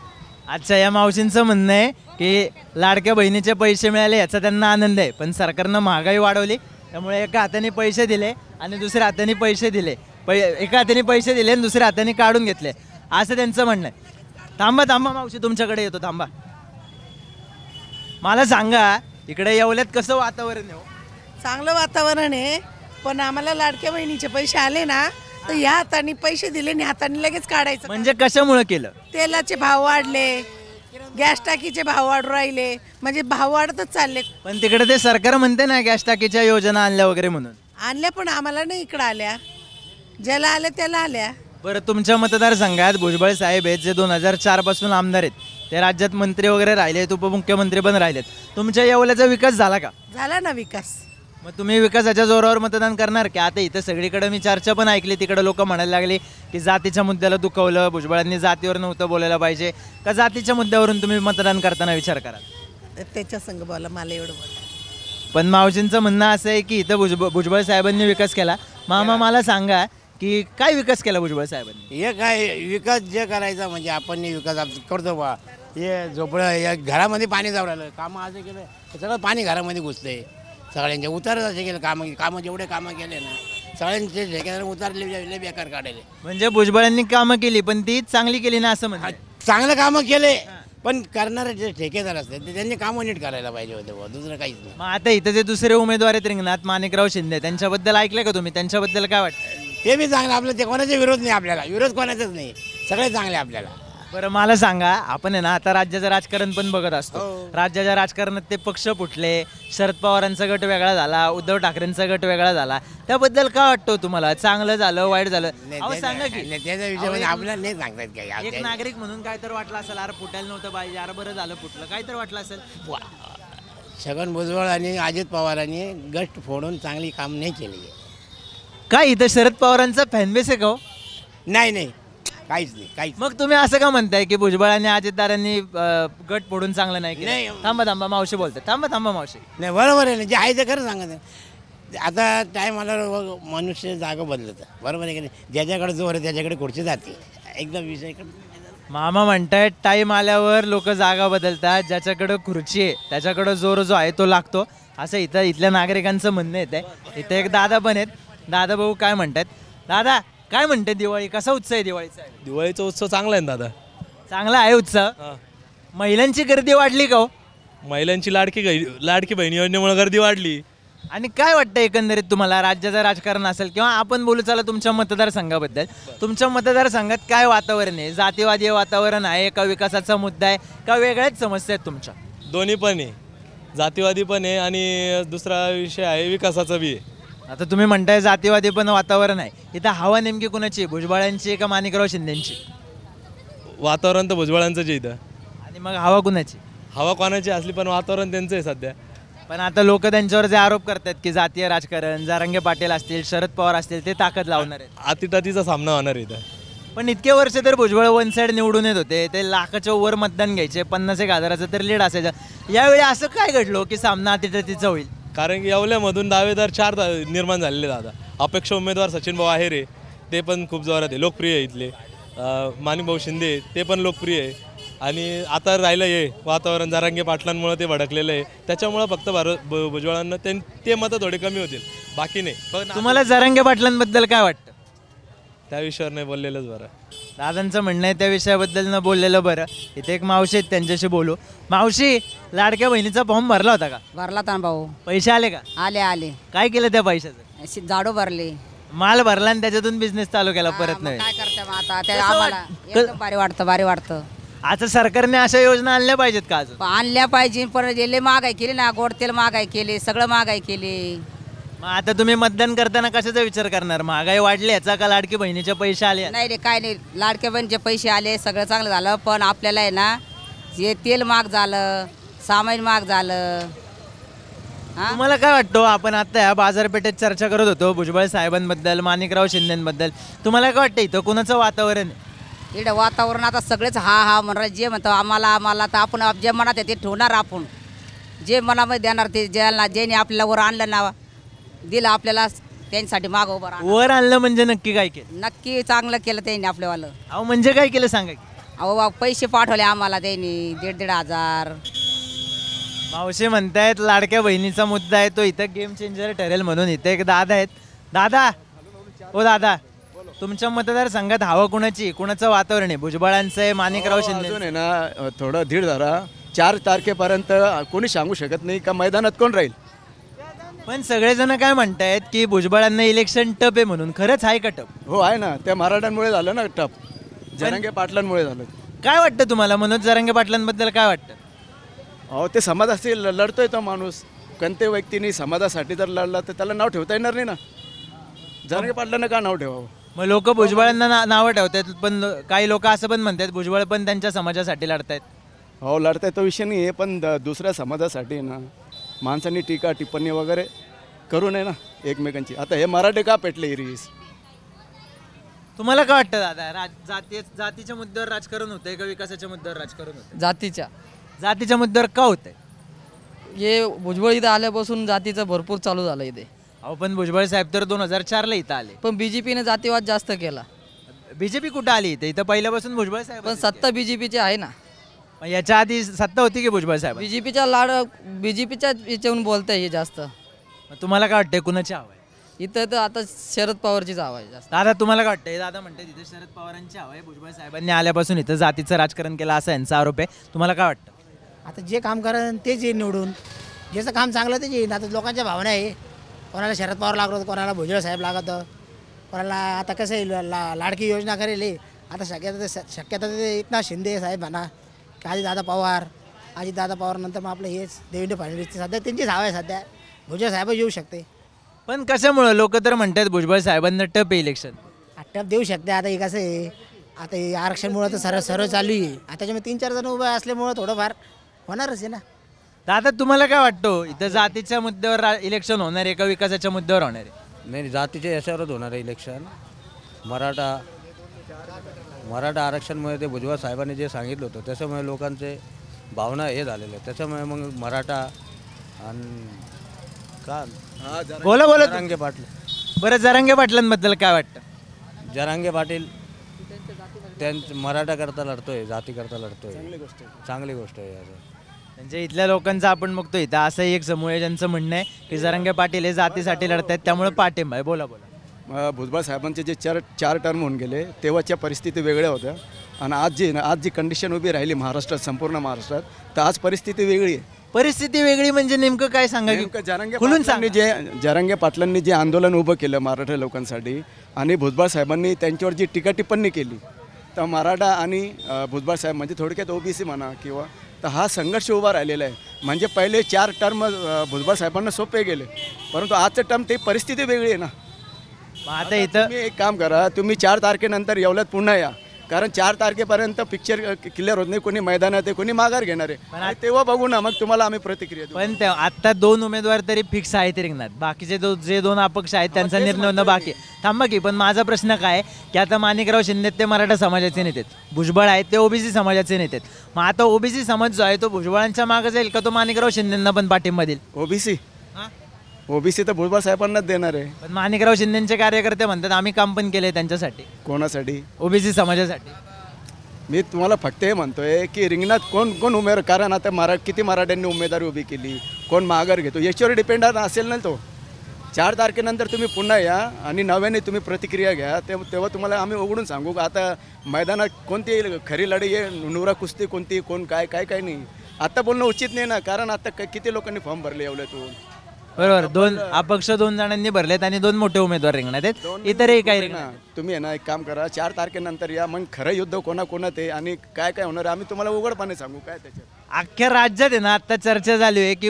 अच्छा, या मावशींचं म्हणणं आहे की लाडक्या बहिणीचे पैसे मिळाले याचा त्यांना आनंद आहे, पण सरकारनं महागाई वाढवली त्यामुळे एका हाताने पैसे दिले आणि दुसऱ्या हाताने पैसे दिले, एका हाताने पैसे दिले आणि दुसऱ्या हाताने काढून घेतले असं त्यांचं म्हणणं आहे. थांबा मावशी, तुमच्याकडे येतो, थांबा. मला सांगा, इकडे येवल्यात कसं वातावरण आहे? चांगलं वातावरण आहे, पण आम्हाला लाडक्या बहिणीचे पैसे आले ना तर ह्या हाताने पैसे दिले आणि हाताने लगेच काढायचं. म्हणजे कशामुळे केलं? तेलाचे भाव वाढले, गॅस टाकीचे भाव वाढू राहिले, म्हणजे भाव वाढतच चालले. पण तिकडे ते सरकार म्हणते ना गॅस टाकीच्या योजना आणल्या वगैरे म्हणून. आणल्या, पण आम्हाला नाही इकडं आल्या, ज्याला आल्या त्याला आल्या. बरं, तुमच्या मतदारसंघात भुजबळ साहेब आहेत जे 2004 पासून आमदार आहेत, ते राज्यात मंत्री वगैरे राहिलेत, उपमुख्यमंत्री पण राहिलेत. तुमच्या येवल्याचा विकास झाला का? झाला ना विकास. मग तुम्ही विकासाच्या जोरावर मतदान करणार की आता इथं सगळीकडे मी चर्चा पण ऐकली, तिकडे लोक म्हणायला लागली की जातीच्या मुद्द्याला दुखवलं, भुजबळांनी जातीवर नव्हतं बोलायला पाहिजे, का जातीच्या मुद्द्यावरून तुम्ही मतदान करताना विचार कराल? त्याच्या संग बोला, मला एवढं बोला. पण मावशींचं म्हणणं असं आहे की इथं भुजबळ साहेबांनी विकास केला. मामा मला सांगा की काय विकास केला भुजबळ साहेबांनी? हे काय विकास जे करायचा म्हणजे आपण विकास करतो बा. हे झोपडं या घरामध्ये पाणी जाऊ राहिलं, कामं असं केलं सगळं पाणी घरामध्ये घुसतंय. सगळ्यांचे उतार असे केले, कामं जेवढे कामं केले ना सगळ्यांचे ठेकेदार उतारले बेकार काढले. म्हणजे भुजबळांनी कामं केली पण ती चांगली केली ना असं म्हणतात. चांगलं कामं केले पण करणारे जे ठेकेदार असतात ते त्यांनी कामं नीट करायला पाहिजे होते बुवा, दुसरं काहीच नाही. मग आता इथं जे दुसरे उमेदवार आहेत रिंगणात, माणिकराव शिंदे, त्यांच्याबद्दल ऐकलं का तुम्ही? त्यांच्याबद्दल काय वाटतं? ते बी चांगलं, आपलं ते कोणाचा विरोध नाही, आपल्याला विरोध कोणाचाच नाही, सगळे चांगले आपल्याला. बरं मला सांगा, आपण आहे ना आता राज्याचं राजकारण पण बघत असतो. राज्याच्या राजकारणात ते पक्ष फुटले, शरद पवारांचा गट वेगळा झाला, उद्धव ठाकरेंचा गट वेगळा झाला, त्याबद्दल काय वाटतं तुम्हाला? चांगलं झालं, वाईट झालं? अहो सांगा की. त्याच्या विषयामध्ये आपल्याला नाही सांगतात काही. एक नागरिक म्हणून काय तर वाटलं असेल, अरे फुटायला नव्हतं पाहिजे, अरे बरं झालं फुटलं, काय तर वाटलं असेल? छगन भुजबळ आणि अजित पवारांनी गट फोडून चांगली काम नाही केली. काय इथं शरद पवारांचा फॅनबेस आहे का हो? नाही नाही, काहीच नाही, काहीच. मग तुम्ही असं का म्हणताय की भुजबळांनी अजितदारांनी गट फोडून चांगलं नाही केलं? थांबा मावशी बोलते, थांबा मावशी. नाही बरोबर आहे ना, जे आहे ते खरं सांगत. आता टाईम आल्यावर मनुष्य जागा बदलतं, बरोबर आहे की नाही? ज्याच्याकडे जोर आहे त्याच्याकडे खुर्ची जाते, एकदम विषय. मामा म्हणतायत टाईम आल्यावर लोक जागा बदलतात, ज्याच्याकडं खुर्ची आहे त्याच्याकडं जोर जो आहे तो लागतो, असं इथल्या नागरिकांचं म्हणणं येत आहे. इथे एक दादा पण आहेत. दादा भाऊ काय म्हणतात? दादा काय म्हणते, दिवाळी कसा उत्सव आहे दिवाळीचा? दिवाळीचा उत्सव चांगला आहे ना दादा. चांगला आहे उत्सव. महिलांची गर्दी वाढली का हो? महिलांची लाडकी बहिणी योजनेमुळे गर्दी वाढली. आणि काय वाटतं एकंदरीत तुम्हाला, राज्याचं राजकारण असेल किंवा आपण बोलू चला तुमच्या मतदारसंघाबद्दल, तुमच्या मतदारसंघात काय वातावरण आहे? जातीवादी वातावरण आहे का, विकासाचा मुद्दा आहे का, वेगळ्याच समस्या आहेत तुमच्या? दोन्ही पण आहे, जातीवादी पण आहे आणि दुसरा विषय आहे विकासाचा बी आहे. आता तुम्ही म्हणताय जातीवादी पण वातावरण आहे, इथं हवा नेमकी कुणाची, भुजबळांची का माणिकराव शिंदेची? वातावरण तर भुजबळांचंच आहे इथं. आणि मग हवा कुणाची? हवा कोणाची असली पण वातावरण त्यांचं आहे सध्या. पण आता लोक त्यांच्यावर जे आरोप करतात की जातीय राजकारण, जरांगे पाटील असतील, शरद पवार असतील, ते ताकद लावणार आहेत. अतिटातीचा सामना होणार इथं. पण इतके वर्ष तर भुजबळ वन साईड निवडून येत होते, ते लाखाच्या वर मतदान घ्यायचे, 50,000 तर लीड असायचं. यावेळी असं काय घडलं की सामना अतिटातीचा होईल? कारण की येवल्यामधून दावेदार 4 निर्माण झालेले दादा. अपेक्षा उमेदवार सचिन भाऊ आहेरे, ते पण खूप जोरात आहे, लोकप्रिय आहे इथले. माणिकभाऊ शिंदे ते पण लोकप्रिय आहे. आणि आता राहिलं हे वातावरण जरांगे पाटलांमुळे ते भडकलेलं आहे, त्याच्यामुळं फक्त भुजबळांना ते मतं थोडे कमी होतील, बाकी नाही. पण तुम्हाला जरांगे पाटलांबद्दल काय वाटतं? त्या विषयावर नाही बोललेलंच बरं. दादांचं म्हणणं आहे त्या विषयाबद्दल न बोललेलं बरं. इथे एक मावशी आहेत, त्यांच्याशी बोलू. मावशी, लाडक्या बहिणीचा फॉर्म भरला होता का? भरला होता भाऊ. पैसे आले का? आले. काय केलं त्या पैशाचं? अशी झाडू भरली, माल भरला आणि त्याच्यातून बिझनेस चालू केला परत नाही. काय करते मग आता ते आम्हाला एकदम भारी वाटतं. आता सरकारने अशा योजना आणल्या पाहिजेत का अजून? आणल्या पाहिजे, पण लय महागाई केली ना, गोड तेल महागाई केली, सगळं महागाई केली. मग आता तुम्ही मतदान करताना कशाचा विचार करणार? महागाई वाढली याचा का लाडकी बहिणीचे पैसे आले? नाही रे, काय नाही, लाडक्या बहिणीचे पैसे आले, सगळं चांगलं झालं. पण आपल्याला आहे ना, जे तेल महाग झालं, सामान महाग झालं. तुम्हाला काय वाटतं? आपण आता या बाजारपेठेत चर्चा करत होतो भुजबळ साहेबांबद्दल, माणिकराव शिंदेबद्दल. तुम्हाला काय वाटतं इथं कुणाचं वातावरण आहे? इकडे वातावरण आता सगळेच हा म्हणणार, जे म्हणतो आम्हाला तर आपण जे मनात आहे ते ठेवणार. आपण जे मनामध्ये देणार ते ज्याने आपल्याला वर आणलं ना, दिलं आपल्याला, त्यांच्यासाठी माग उभं राहणार. वर आणलं म्हणजे नक्की काय केलं? नक्की चांगलं केलं त्यांनी आपल्यावालं. अहो म्हणजे काय केलं सांगा की? अहो पैसे पाठवले आम्हाला त्यांनी 1,500. मावशी म्हणतायत लाडक्या बहिणीचा मुद्दा आहे तो इथं गेम चेंजर ठरेल म्हणून. इथे एक दादा आहेत. दादा, ओ दादा, तुमच्या मतदारसंघात हवा कुणाची, कुणाचं वातावरण आहे? भुजबळांचं आहे, माणिकराव शिंदे? अजून आहे ना थोडं धीर धरा. 4 तारखेपर्यंत कोणी सांगू शकत नाही का मैदानात कोण राहील. पण सगळेजण काय म्हणतायत की भुजबळांना इलेक्शन टप आहे म्हणून. खरंच आहे का टप? हो आहे ना, त्या मराठ्यांमुळे झालं ना टप, जरांगे पाटलांमुळे झालं. काय वाटतं तुम्हाला? मनोज जरांगे पाटलांबद्दल काय वाटतं? अहो ते समाजाशी लढतोय तो माणूस. कोणत्या व्यक्तीने समाजासाठी जर लढला तर त्याला नाव ठेवता येणार नाही ना. जरांगे पाटलांना का नाव ठेवावं? मग लोक भुजबळांना नावं ठेवतात, पण काही लोक असं पण म्हणतात भुजबळ पण त्यांच्या समाजासाठी लढतायत. हो लढताय तो विषय नाही आहे, पण दुसऱ्या समाजासाठी ना माणसांनी टीका टिप्पणी वगैरे करू नये ना एकमेकांची. आता हे मराठे का पेटले इरीस? तुम्हाला काय वाटतं दादा, जातीच्या मुद्द्यावर राजकारण होतंय का विकासाच्या मुद्द्यावर राजकारण होतंय? जातीच्या मुद्द्यावर का होतंय? हे भुजबळ इथं आल्यापासून जातीचं भरपूर चालू झालं इथे. अहो पण भुजबळ साहेब तर 2004ला इथं आले. पण बीजेपीने जातीवाद जास्त केला. बीजेपी कुठं आली इथं पहिल्यापासून भुजबळ साहेब. पण सत्ता बीजेपीची आहे ना. मग याच्या आधी सत्ता होती की भुजबळ साहेब? बीजेपीच्या याच्यावरून बोलताय हे जास्त. मग तुम्हाला काय वाटतंय कुणाची हवा आहे इथं? तर आता शरद पवारचीच हवा आहे जास्त. दादा तुम्हाला काय वाटतंय? दादा म्हणते तिथे शरद पवारांची हवा आहे. भुजबळ साहेबांनी आल्यापासून इथं जातीचं राजकारण केलं असा यांचा आरोप आहे. तुम्हाला काय वाटतं? आता जे काम करेन तेच येईल निवडून, ज्याचं काम चांगलं तेच येईल. आता लोकांच्या भावना आहे, कोणाला शरद पवार लागत, कोणाला भुजबळ साहेब लागत, कोणाला आता कसं येईल लाडकी योजना करेल. आता शक्यता ते एकनाथ शिंदे साहेब म्हणा की अजितदादा पवार नंतर मग आपलं हेच देवेंद्र फडणवीस, सध्या त्यांचीच हवा आहे. सध्या भुजबळ साहेब येऊ शकते. पण कशामुळं? लोक तर म्हणतात भुजबळ साहेबांना टप इलेक्शन. टप देऊ शकते. आता हे कसं आहे, आता हे आरक्षणमुळं तर सर्व चालू आहे. आता त्याच्यामुळे 3-4 जण उभे असल्यामुळं थोडंफार होणारच आहे ना. दादा तुम्हाला काय वाटतं इथं जातीच्या मुद्द्यावर इलेक्शन होणार आहे का विकासाच्या मुद्द्यावर होणार आहे? नाही, जातीच्या याच्यावरच होणार आहे इलेक्शन. मराठा आरक्षणमुळे ते भुजबळ साहेबांनी जे सांगितलं होतं त्याच्यामुळे लोकांचे भावना हे झालेले. त्याच्यामुळे मग मराठा आणि का बोला जरांगे पाटील. बरं, जरांगे पाटलांबद्दल काय वाटतं? जरांगे पाटील त्यांचं मराठा करता लढतोय, जाती करता लढतोय. चांगली गोष्ट आहे. म्हणजे इथल्या लोकांचं आपण बघतो इथं असं एक समूह आहे ज्यांचं म्हणणं आहे की जरांगे पाटील हे जातीसाठी लढतात त्यामुळे पाठिंबा आहे. बोला. भुजबळ साहेबांचे जे चार टर्म होऊन गेले तेव्हाच्या परिस्थिती वेगळ्या होत्या आणि आज जी कंडिशन उभी राहिली महाराष्ट्रात, संपूर्ण महाराष्ट्रात, तर आज परिस्थिती वेगळी आहे. परिस्थिती वेगळी म्हणजे नेमकं काय सांगा? जरांगे पाटलांनी जे आंदोलन उभं केलं मराठा लोकांसाठी आणि भुजबळ साहेबांनी त्यांच्यावर जी टीका टिप्पणी केली, तर मराठा आणि भुजबळ साहेब म्हणजे थोडक्यात ओबीसी म्हणा किंवा, तर हा संघर्ष उभा राहिलेला आहे. म्हणजे पहिले 4 टर्म भुजबळ साहेबांना सोपे गेले, परंतु आजचं टर्म ते परिस्थिती वेगळी आहे ना. आता इथं तुम्ही एक काम करा, तुम्ही 4 तारखेनंतर येवल्यात पुन्हा या, कारण 4 तारखेपर्यंत पिक्चर क्लिअर होत नाही. कोणी मैदानात आहे, कोणी माघार घेणार आहे, तेव्हा बघू ना, मग तुम्हाला आम्ही प्रतिक्रिया देऊ. पण आता 2 उमेदवार तरी फिक्स आहेत रिंगणात. बाकीचे जे 2 अपक्ष आहेत त्यांचा निर्णय होणं बाकी आहे. थांबा की, पण माझा प्रश्न काय की आता माणिकराव शिंदे ते मराठा समाजाचे नेते आहेत, भुजबळ आहेत ते ओबीसी समाजाचे नेते आहेत. मग आता ओबीसी समाज जो आहे तो भुजबळांच्या मागे जाईल का तो माणिकराव शिंदेंना पण पाठिंबा देईल? ओबीसी तर भुजबळ साहेबांनाच देणार आहे. पण माणिकराव शिंदेचे कार्यकर्ते म्हणतात आम्ही काम पण केले त्यांच्यासाठी. कोणासाठी? ओबीसी समाजासाठी. मी तुम्हाला फक्त हे म्हणतोय की रिंगणात कोण उमेदवार, कारण आता किती मराठ्यांनी उमेदवारी उभी केली, कोण माघार घेतो याच्यावर डिपेंड असेल ना. तो 4 तारखेनंतर तुम्ही पुन्हा या आणि नव्याने तुम्ही प्रतिक्रिया घ्या, तेव्हा तुम्हाला आम्ही उघडून सांगू का आता मैदानात कोणती खरी लढाई आहे, नुरा कुस्ती कोणती, कोण काय नाही. आता बोलणं उचित नाही ना, कारण आता किती लोकांनी फॉर्म भरले एवढ्यातून. बरोबर, 2 अपक्ष 2 जणांनी भरलेत आणि 2 मोठे उमेदवार रिंगणात आहेत, इतरही काही रिंगणात. तुम्ही आहे ना एक काम करा, 4 तारखेनंतर या, मग खरं युद्ध कोणाकोणात आहे आणि काय होणार आम्ही तुम्हाला उघडपणे सांगू. काय त्याच्यात अख्ख्या राज्यात आहे ना आता चर्चा झाली आहे की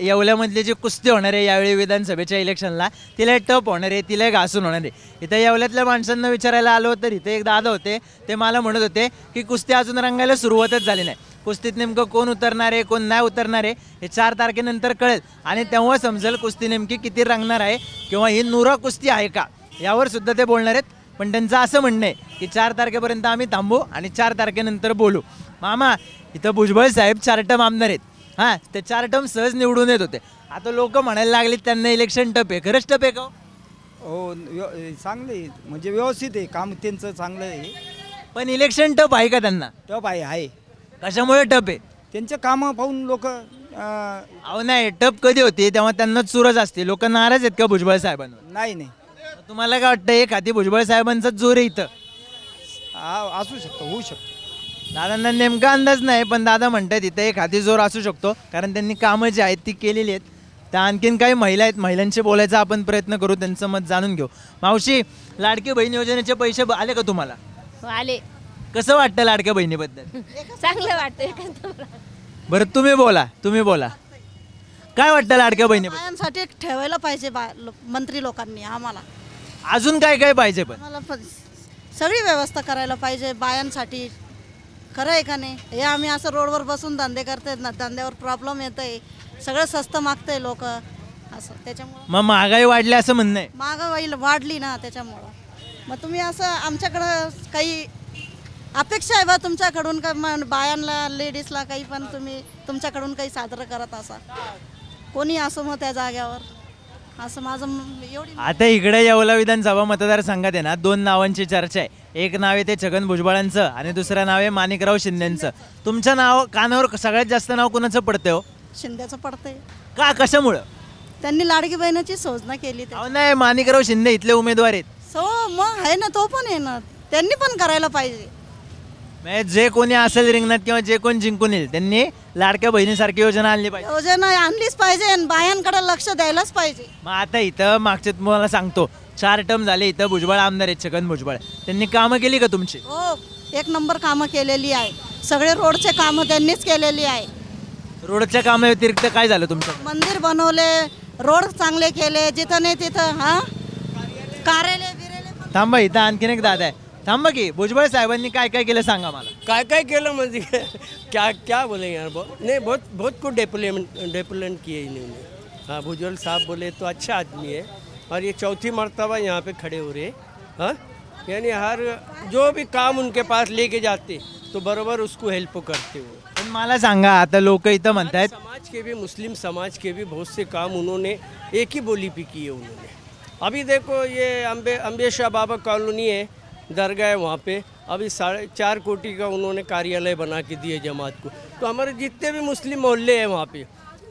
येवल्यामधली जी कुस्ती होणार आहे यावेळी विधानसभेच्या इलेक्शनला, तिला टप होणार आहे, तिला घासून होणार आहे. इथं येवल्यातल्या माणसांना विचारायला आलो तर इथे एक दादा होते, ते मला म्हणत होते की कुस्ती अजून रंगायला सुरुवातच झाली नाही. कुस्तीत नेमकं कोण उतरणार आहे कोण नाही उतरणार आहे हे 4 तारखेनंतर कळेल आणि तेव्हा समजेल कुस्ती नेमकी किती रंगणार आहे किंवा ही नुरा कुस्ती आहे का, यावर सुद्धा ते बोलणार आहेत. पण त्यांचं असं म्हणणं आहे की 4 तारखेपर्यंत आम्ही थांबू आणि 4 तारखेनंतर बोलू. मामा, इथं भुजबळ साहेब 4 टर्म आमदार आहेत. हां, ते 4 टर्म सहज निवडून येत होते. आता लोक म्हणायला लागले त्यांना इलेक्शन टप आहे. खरंच टप आहे का? हो, चांगले म्हणजे व्यवस्थित आहे काम त्यांचं, चांगलं आहे. पण इलेक्शन टप आहे का त्यांना? टप आहे. कशामुळे टप आहे? त्यांचे कामं पाहून लोक. अहो नाही, टप कधी होते तेव्हा त्यांना चुरच असते. लोक नाराज आहेत का भुजबळ साहेबांवर? नाही. तुम्हाला काय वाटतं एक हाती भुजबळ साहेबांचा जोर आहे इथं? असू शकतो, होऊ शकतो. दादांना नेमका अंदाज नाही, पण दादा म्हणतात इथं एक हाती जोर असू शकतो, कारण त्यांनी कामं जी आहेत ती केलेली आहेत. त्या आणखीन काही महिला आहेत, महिलांशी बोलायचा आपण प्रयत्न करू, त्यांचं मत जाणून घेऊ. मावशी, लाडकी बहीण योजनेचे पैसे आले का तुम्हाला? आले. कसं वाटतं लाडक्या बहिणीबद्दल? चांगलं वाटतं. बरं तुम्ही बोला, काय वाटतं लाडक्या बहिणीबद्दल? बायांसाठी ठेवायला पाहिजे मंत्री लोकांनी. आम्हाला अजून काय पाहिजे? पण सगळी व्यवस्था करायला पाहिजे बायांसाठी. खरं आहे का नाही? हे आम्ही असं रोडवर बसून धंदे करतायत ना, धंद्यावर प्रॉब्लेम येत आहे, सगळं स्वस्त मागतंय लोक. असं त्याच्यामुळं मग महागाई वाढली असं म्हणणं आहे. महागाई वाढली ना त्याच्यामुळं. मग तुम्ही असं आमच्याकडं काही अपेक्षा आहे बा तुमच्याकडून का बायांना लेडीजला काही पण तुम्ही तुमच्याकडून काही साजरं करत असा कोणी असो मग त्या जाग्यावर असं माझं एवढी. आता इकडे येवला विधानसभा मतदारसंघात आहे ना 2 नावांची चर्चा आहे. एक नाव आहे ते छगन भुजबळांचं आणि दुसरं नाव आहे माणिकराव शिंदेंचं. तुमच्या नाव कानावर सगळ्यात जास्त नाव कुणाचं पडतंय हो? शिंद्याचं पडतंय. का कशामुळं? त्यांनी लाडकी बहिणीची योजना केली. नाही, माणिकराव शिंदे इथले उमेदवार आहेत. मग आहे ना, तो पण आहे ना, त्यांनी पण करायला पाहिजे. म्हणजे जे कोणी असेल रिंगणात किंवा जे कोणी जिंकून येईल त्यांनी लाडक्या बहिणीसारखी योजना आणली पाहिजे. योजना आणलीच पाहिजे आणि बायांकडे लक्ष द्यायलाच पाहिजे. मग आता इथं मागचे तुम्हाला सांगतो 4 टर्म झाले इथं भुजबळ आमदार आहेत, छगन भुजबळ. त्यांनी कामं केली का तुमची? हो, 1 नंबर कामं केलेली आहे. सगळे रोडचे कामं त्यांनीच केलेली आहे. रोडच्या कामा व्यतिरिक्त काय झालं तुमचं? मंदिर बनवले, रोड चांगले केले, जिथं नाही तिथं कार्यालय बिरेले. थांबा, इथं आणखीन एक दादा आहे. थांबा की, भुजबळ साहेबांनी काय काय केलं सांगा मला. काय काय केलं म्हणजे क्या क्या बोलेंगे यार. नहीं, बहुत बहुत कुछ डेवलपमेंट किए इन्होंने. हाँ, भुजबल साहब बोले तो अच्छा आदमी है और ये 4थी मरतबा यहाँ पे खड़े हो रहे. हाँ, यानी हर जो भी काम उनके पास लेके जाते तो बराबर उसको हेल्प करते हो. पण मला सांगा, आता लोक इथं म्हणतायत समाज के भी, मुस्लिम समाज के भी बहुत से काम उन्होंने एक ही बोली पे किए उन्होंने. अभी देखो ये अम्बेशाह बाबा कॉलोनी है, दरगाह है वहाँ पे, अभी 4.5 कोटी का उन्होंने कार्यालय बना के दिए जमात को. तो हमारे जितने भी मुस्लिम मोहल्ले हैं वहाँ पे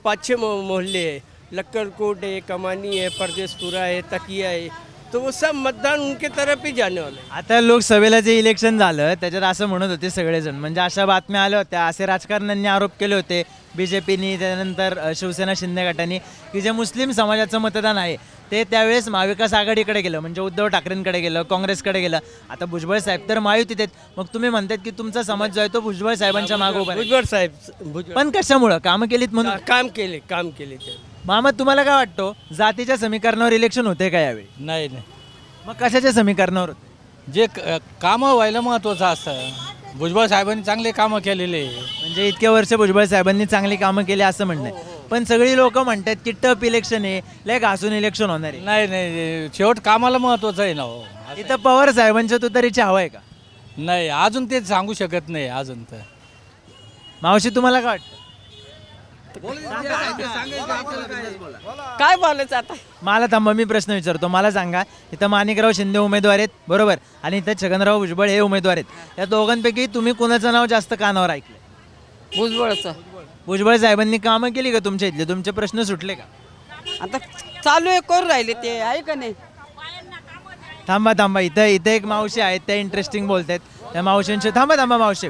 5-6 मोहल्ले हैं, लक्कड़कोट है, कमानी है, परदेसपुरा है, तकिया है, तो वो सब मतदान उनके तरफ ही जाने वाले. आता लोकसभेला जे इलेक्शन झालं त्याच्यात असं म्हणत होते सगळेजण, म्हणजे अशा बातम्या आल्या होत्या, असे राजकारण्यांनी आरोप केले होते BJPनी, त्यानंतर शिवसेना शिंदे गटाने, की जे मुस्लिम समाजाचं मतदान आहे ते त्यावेळेस महाविकास आघाडीकडे गेलं, म्हणजे उद्धव ठाकरेंकडे गेलं, काँग्रेसकडे गेलं. आता भुजबळ साहेब तर महायुतीत आहेत, मग तुम्ही म्हणतात की तुमचा समाज जो आहे तो भुजबळ साहेबांच्या मागे उभा आहे. भुजबळ साहेब पण कशामुळं? कामं केलीत म्हणून? काम केले ते. मामा, तुम्हाला काय वाटतं, जातीच्या समीकरणावर इलेक्शन होते का यावेळी? नाही नाही, मग कशाच्या समीकरणावर होते? जे कामं व्हायला महत्त्वाचं असतं. भुजबळ साहेबांनी चांगले कामं केलेले, म्हणजे इतक्या वर्ष भुजबळ साहेबांनी चांगली कामं केली असं म्हणणं. पण सगळी लोक म्हणतात की टप इलेक्शन आहे, लय घासून इलेक्शन होणार आहे. नाही नाही, शेवट कामाला महत्त्वाचं आहे ना हो. इथं पवार साहेबांच्या तुतारीची हवा आहे का? नाही, अजून ते सांगू शकत नाही अजून. तर मावशी, तुम्हाला काय वाटतं? काय बोलायचं आता? मला थांबा, मी प्रश्न विचारतो. मला सांगा, इथं माणिकराव शिंदे उमेदवार आहेत बरोबर, आणि इथं छगनराव भुजबळ हे उमेदवार आहेत. या दोघांपैकी तुम्ही कोणाचं नाव जास्त कानावर ऐकलं? भुजबळचं. भुजबळ साहेबांनी कामं केली का तुमच्या इथले? तुमचे प्रश्न सुटले का? आता चालू आहे, करू राहिले ते, आहे का नाही? थांबा, इथं एक मावशी आहेत, त्या इंटरेस्टिंग बोलत आहेत. त्या मावशींचे थांबा मावशी,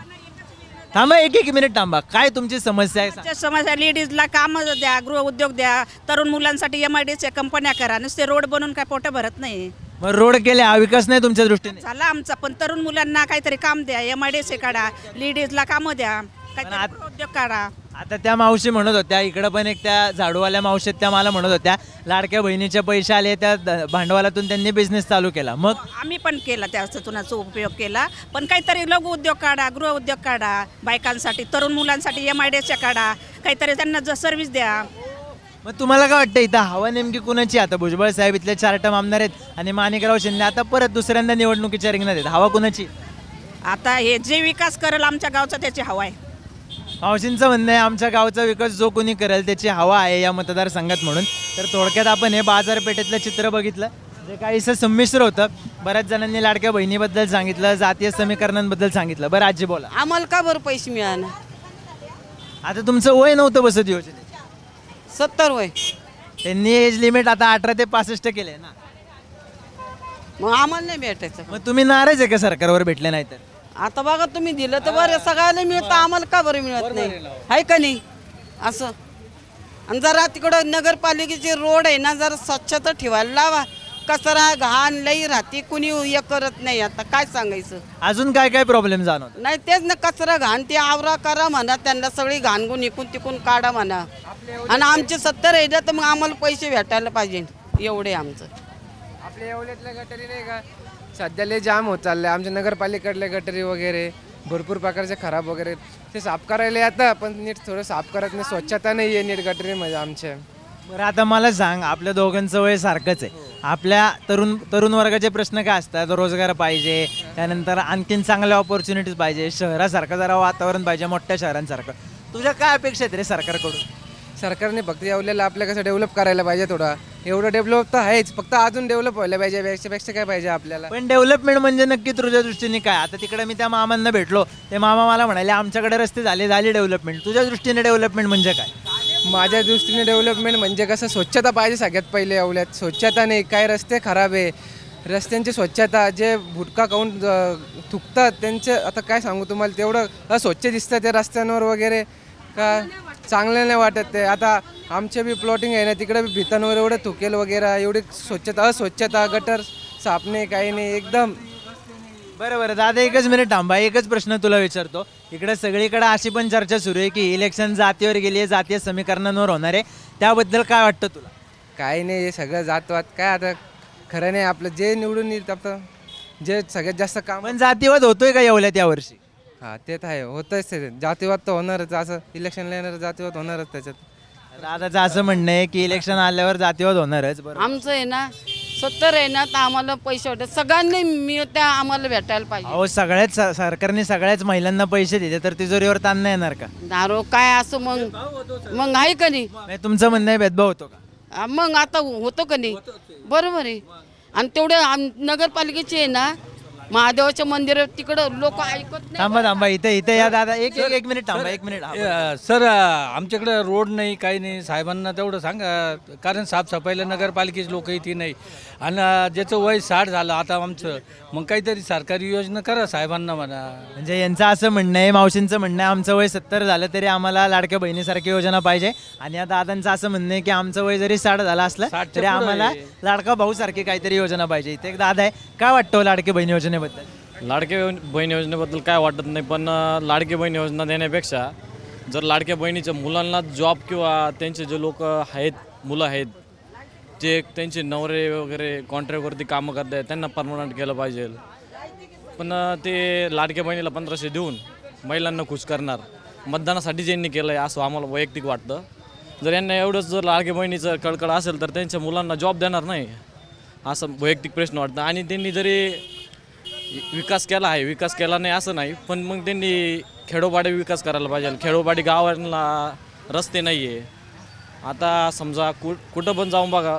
थांबा, एक मिनिट थांबा. काय तुमची समस्या आहे? आमच्या समस्या लेडीजला कामं द्या, गृह उद्योग द्या, तरुण मुलांसाठी MIDC कंपन्या करा. नुसते रोड बनवून काय पोटं भरत नाही. मग रोड केले, हा विकास नाही तुमच्या दृष्टीने? झाला आमचा, पण तरुण मुलांना काहीतरी काम द्या, MIDC काढा, लेडीजला कामं द्या, काहीतरी उद्योग काढा. आता त्या मावशी म्हणत होत्या, इकडं पण एक त्या झाडूवाल्या मावशी त्या मला म्हणत होत्या, लाडक्या बहिणीचे पैसे आले, त्या भांडवलातून त्यांनी बिझनेस चालू केला. मग आम्ही पण केला, त्याचा उपयोग केला, पण काहीतरी लघु उद्योग काढा, गृह उद्योग काढा, बायकांसाठी, तरुण मुलांसाठी MIDC काढा, काहीतरी त्यांना सर्व्हिस द्या. मग तुम्हाला काय वाटतं, इथं हवा नेमकी कुणाची? आता भुजबळ साहेब इथले 4 टर्म आमदार आहेत आणि माणिकराव शिंदे आता परत दुसऱ्यांदा निवडणुकीच्या रिंगणात आहेत. हवा कुणाची? आता हे जे विकास करेल आमच्या गावचा त्याची हवा आहे. मावशींचं म्हणणं आहे आमच्या गावचा विकास जो कोणी करेल त्याची हवा आहे या मतदारसंघात म्हणून. तर थोडक्यात आपण हे बाजारपेठेतलं चित्र बघितलं, जे काहीसं संमिश्र होतं. बऱ्याच जणांनी लाडक्या बहिणीबद्दल सांगितलं, जातीय समीकरणांबद्दल सांगितलं. बरं आजी बोला, आम्हाला का बरं पैसे मिळाले? आता तुमचं वय नव्हतं बसत योजनेत? 70 वय. त्यांनी एज लिमिट आता 18 ते 65 केले ना. मग आम्हाला नाही भेटायचं. मग तुम्ही नाराज आहे का सरकारवर भेटले नाही तर? आता बघा, तुम्ही दिलं तर बरं, सगळ्याला मिळतं, आम्हाला का बरं मिळत नाही? आहे का नाही असं? आणि जरा तिकडं नगरपालिकेचे रोड आहे ना, जरा स्वच्छता ठेवायला लावा. कचरा घाण लई राहते, कुणी हे करत नाही. आता काय सांगायचं? अजून काय काय प्रॉब्लेम जाणवत? नाही, तेच ना, कचरा घाण ते आवरा करा म्हणा, त्यांना सगळी घाणगुण इकून तिकून काढा म्हणा. आणि आमचे 70 आहे तर मग आम्हाला पैसे भेटायला पाहिजे, एवढे आमचं. आपल्या एवढ्यातल्या गटारी नाही का सध्या लय जाम होत चाललंय. आमच्या नगरपालिकेतल्या गटारी वगैरे भरपूर प्रकारचे खराब वगैरे ते साफ करायला येतं, पण नीट थोडं साफ करत नाही. स्वच्छता नाही आहे नीट गटरीमध्ये आमच्या. बरं आता मला सांग, आपल्या दोघांचं वय सारखंच आहे. आपल्या तरुण वर्गाचे प्रश्न काय असतात? रोजगार पाहिजे, त्यानंतर आणखीन चांगल्या ऑपॉर्च्युनिटीज पाहिजे, शहरासारखं जरा वातावरण पाहिजे, मोठ्या शहरांसारखं. तुझ्या काय अपेक्षा आहेत रे सरकारकडून? सरकारने फक्त येवल्याला आपल्या कसं डेव्हलप करायला पाहिजे थोडा. एवढं डेव्हलप तर आहेच, फक्त अजून डेव्हलप व्हायला पाहिजे. पेक्षा काय पाहिजे आपल्याला? पण डेव्हलपमेंट म्हणजे नक्की तुझ्या दृष्टीने काय? आता तिकडे मी त्या मामांना भेटलो, ते मामा मला म्हणाले आमच्याकडे रस्ते झाली डेव्हलपमेंट. तुझ्या दृष्टीने डेव्हलपमेंट म्हणजे काय? माझ्या दृष्टीने डेव्हलपमेंट म्हणजे कसं स्वच्छता पाहिजे सगळ्यात पहिले. येवल्यात स्वच्छता नाही, काय रस्ते खराब आहे, रस्त्यांची स्वच्छता. जे गुटखा खाऊन थुकतात त्यांचे आता काय सांगू तुम्हाला, तेवढं अस्वच्छ दिसतं ते रस्त्यांवर वगैरे, का चांगलं नाही वाटत ते. आता आमचे बी प्लॉटिंग आहे ना, तिकडे बी भितांवर एवढं थुकेल वगैरे, एवढी अस्वच्छता, गटर साफ नाही, काही नाही एकदम. बरं दादा, एकच मिनिट थांबा. एकच प्रश्न तुला विचारतो. इकडे सगळीकडे अशी पण चर्चा सुरू आहे की इलेक्शन जातीवर गेली आहे, जातीय समीकरणांवर होणार आहे. त्याबद्दल काय वाटतं तुला? काही नाही, हे सगळं जातवाद काय आता खरं नाही. आपलं जे निवडून येईल आता जे सगळ्यात जास्त काम. पण जातीवाद होतोय का येवल्यात यावर्षी? हां ते तर आहे, होतंच ते. जातीवाद तर होणारच, असं इलेक्शनला येणार जातीवाद होणारच त्याच्यात. दादाचं असं म्हणणं आहे की इलेक्शन आल्यावर जातीवाद होणारच. बरं, आमचं आहे ना 70 आहे ना, तर आम्हाला पैसे वाटत सगळ्यांनी मिळत्या आम्हाला भेटायला पाहिजे. अहो सगळ्याच सरकारने सगळ्याच महिलांना पैसे दिले तर तिजोरीवर ताण नाही येणार का? दारू काय असं मग आहे का नाही? तुमचं म्हणणं आहे भेदभाव होतो का? मग आता होतो का नाही? बरोबर आहे. आणि तेवढे नगरपालिकेचे आहे ना महादेवाच्या मंदिर तिकडं लोक ऐकत नाही. थांबा इथे या दादा, एक मिनिट थांबा, एक मिनिट. सर आमच्याकडे रोड नाही, काही नाही. साहेबांना तेवढं सांगा, कारण साफसफाईला नगरपालिकेचे लोक इथे नाही. आणि ज्याचं वय 60 झालं आता आमचं, मग काहीतरी सरकारी योजना करा साहेबांना म्हणा. म्हणजे यांचं असं म्हणणं आहे, मावशींचं म्हणणं आहे आमचं वय 70 झालं तरी आम्हाला लाडक्या बहिणीसारखी योजना पाहिजे. आणि या दादांचं असं म्हणणं आहे की आमचं वय जरी 60 झालं असलं तरी आम्हाला लाडका भाऊ सारखी काहीतरी योजना पाहिजे. इथे एक दादा आहे, काय वाटतं लाडकी बहीण योजनेबद्दल? लाडक्या बहीण योजनेबद्दल काय वाटत नाही, पण लाडकी बहीण योजना देण्यापेक्षा जर लाडक्या बहिणीच्या मुलांना जॉब किंवा त्यांचे जे लोक आहेत, मुलं आहेत, जे त्यांचे नवरे वगैरे कॉन्ट्रॅक्टवरती कामं करत आहेत, त्यांना परमनंट केलं पाहिजे. पण ते लाडक्या बहिणीला 1500 देऊन महिलांना खुश करणार, मतदानासाठी यांनी केलं आहे असं आम्हाला वैयक्तिक वाटतं. जर यांना एवढंच जर लाडक्या बहिणीचं कळकळ असेल तर त्यांच्या मुलांना जॉब देणार नाही असं वैयक्तिक प्रश्न वाटतं. आणि त्यांनी जरी विकास केला नाही असं नाही, पण मग त्यांनी खेडोपाडी विकास करायला पाहिजे. खेडोपाडी गावांना रस्ते नाही आहे. आता समजा कुठं पण जाऊन बघा,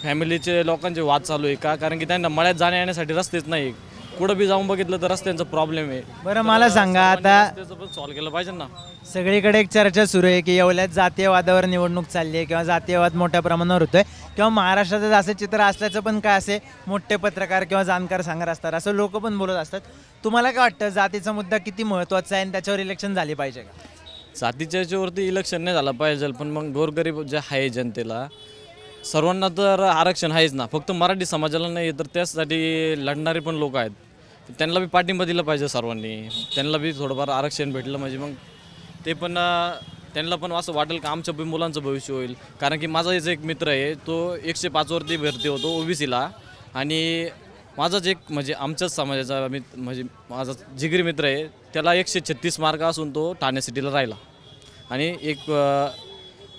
फॅमिलीचे लोकांचे वाद चालू आहे का, कारण की त्यांना मळ्यात जाण्या येण्यासाठी रस्तेच नाही. कुठं बी जाऊन बघितलं तर रस्त्यांचा प्रॉब्लेम आहे. बरं मला सांगा, आता त्याचं पण सॉल्व्ह केलं पाहिजे ना. सगळीकडे एक चर्चा सुरू आहे की येवल्यात जातीयवादावर निवडणूक चालली आहे किंवा जातीयवाद मोठ्या प्रमाणावर होतोय किंवा महाराष्ट्राचं असं चित्र असल्याचं पण काय असे मोठे पत्रकार किंवा जाणकार सांगत असतात, असं लोक पण बोलत असतात. तुम्हाला काय वाटतं, जातीचा मुद्दा किती महत्त्वाचा आहे आणि त्याच्यावर इलेक्शन झाली पाहिजे का? जातीच्या याच्यावरती इलेक्शन नाही झालं पाहिजे, पण मग गोरगरीब जे आहे जनतेला सर्वांना तर आरक्षण आहेच ना. फक्त मराठी समाजाला नाही तर त्यासाठी लढणारे पण लोक आहेत, त्यांना बी पाठिंबा दिला पाहिजे सर्वांनी. त्यांना बी थोडंफार आरक्षण भेटलं म्हणजे मग ते पण त्यांना पण असं वाटेल का आमच्या बी मुलांचं भविष्य होईल. कारण की माझा एक मित्र आहे, तो 105वरती भरती होतो OBCला. आणि माझाच एक म्हणजे आमच्याच समाजाचा म्हणजे माझा जिगरी मित्र आहे, त्याला 136 मार्क असून तो ठाणे सिटीला राहिला. आणि एक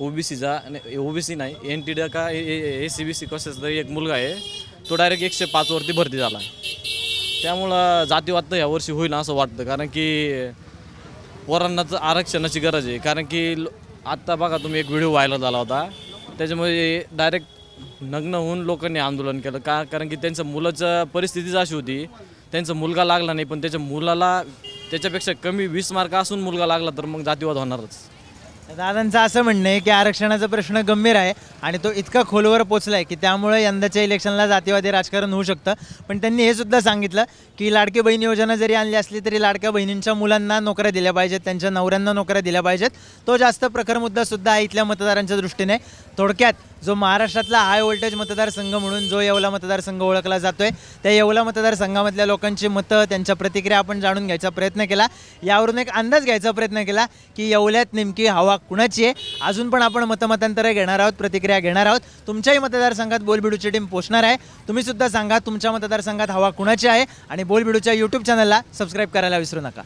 OBCचा OBC नाही NTD का ACBC कशाच तरी एक मुलगा आहे, तो डायरेक्ट 105वरती भरती झाला. त्यामुळं जातीवाद तर यावर्षी होईल असं वाटतं, कारण की पोरांनाच आरक्षणाची गरज आहे. कारण की आत्ता बघा तुम्ही एक व्हिडिओ व्हायरल झाला होता, त्याच्यामुळे डायरेक्ट नग्न होऊन लोकांनी आंदोलन केलं का, कारण की त्यांच्या मुलाचं परिस्थितीच अशी होती, त्यांचा मुलगा लागला नाही पण त्याच्या मुलाला त्याच्यापेक्षा कमी 20 मार्क असून मुलगा लागला तर मग जातीवाद होणारच. दादांचं असं म्हणणं आहे की आरक्षणाचा प्रश्न गंभीर आहे आणि तो इतका खोलवर पोचला आहे की त्यामुळे यंदाच्या इलेक्शनला जातीवादी राजकारण होऊ शकतं. पण त्यांनी हे सुद्धा सांगितलं की लाडकी बहीण योजना जरी आणली असली तरी लाडक्या बहिणींच्या मुलांना नोकऱ्या दिल्या पाहिजेत, त्यांच्या नवऱ्यांना नोकऱ्या दिल्या पाहिजेत. तो जास्त प्रखर मुद्दासुद्धा आहे इथल्या मतदारांच्या दृष्टीने. थोडक्यात जो महाराष्ट्रातला हाय व्होल्टेज मतदारसंघ म्हणून जो येवला मतदारसंघ ओळखला जातोय, त्या येवला मतदारसंघामधल्या लोकांची मतं, त्यांच्या प्रतिक्रिया आपण जाणून घ्यायचा प्रयत्न केला. यावरून एक अंदाज घ्यायचा प्रयत्न केला की येवल्यात नेमकी हवा कुणाची आहे. अजून पण आपण मतमतांतरे घेणार आहोत, प्रतिक्रिया घेणार आहोत. तुमच्याही मतदारसंघात बोलबिडूची टीम पोहोचणार आहे. तुम्ही सुद्धा सांगा तुमच्या मतदारसंघात हवा कुणाची आहे आणि बोलबिडूच्या YouTube चॅनलला सबस्क्राईब करायला विसरू नका.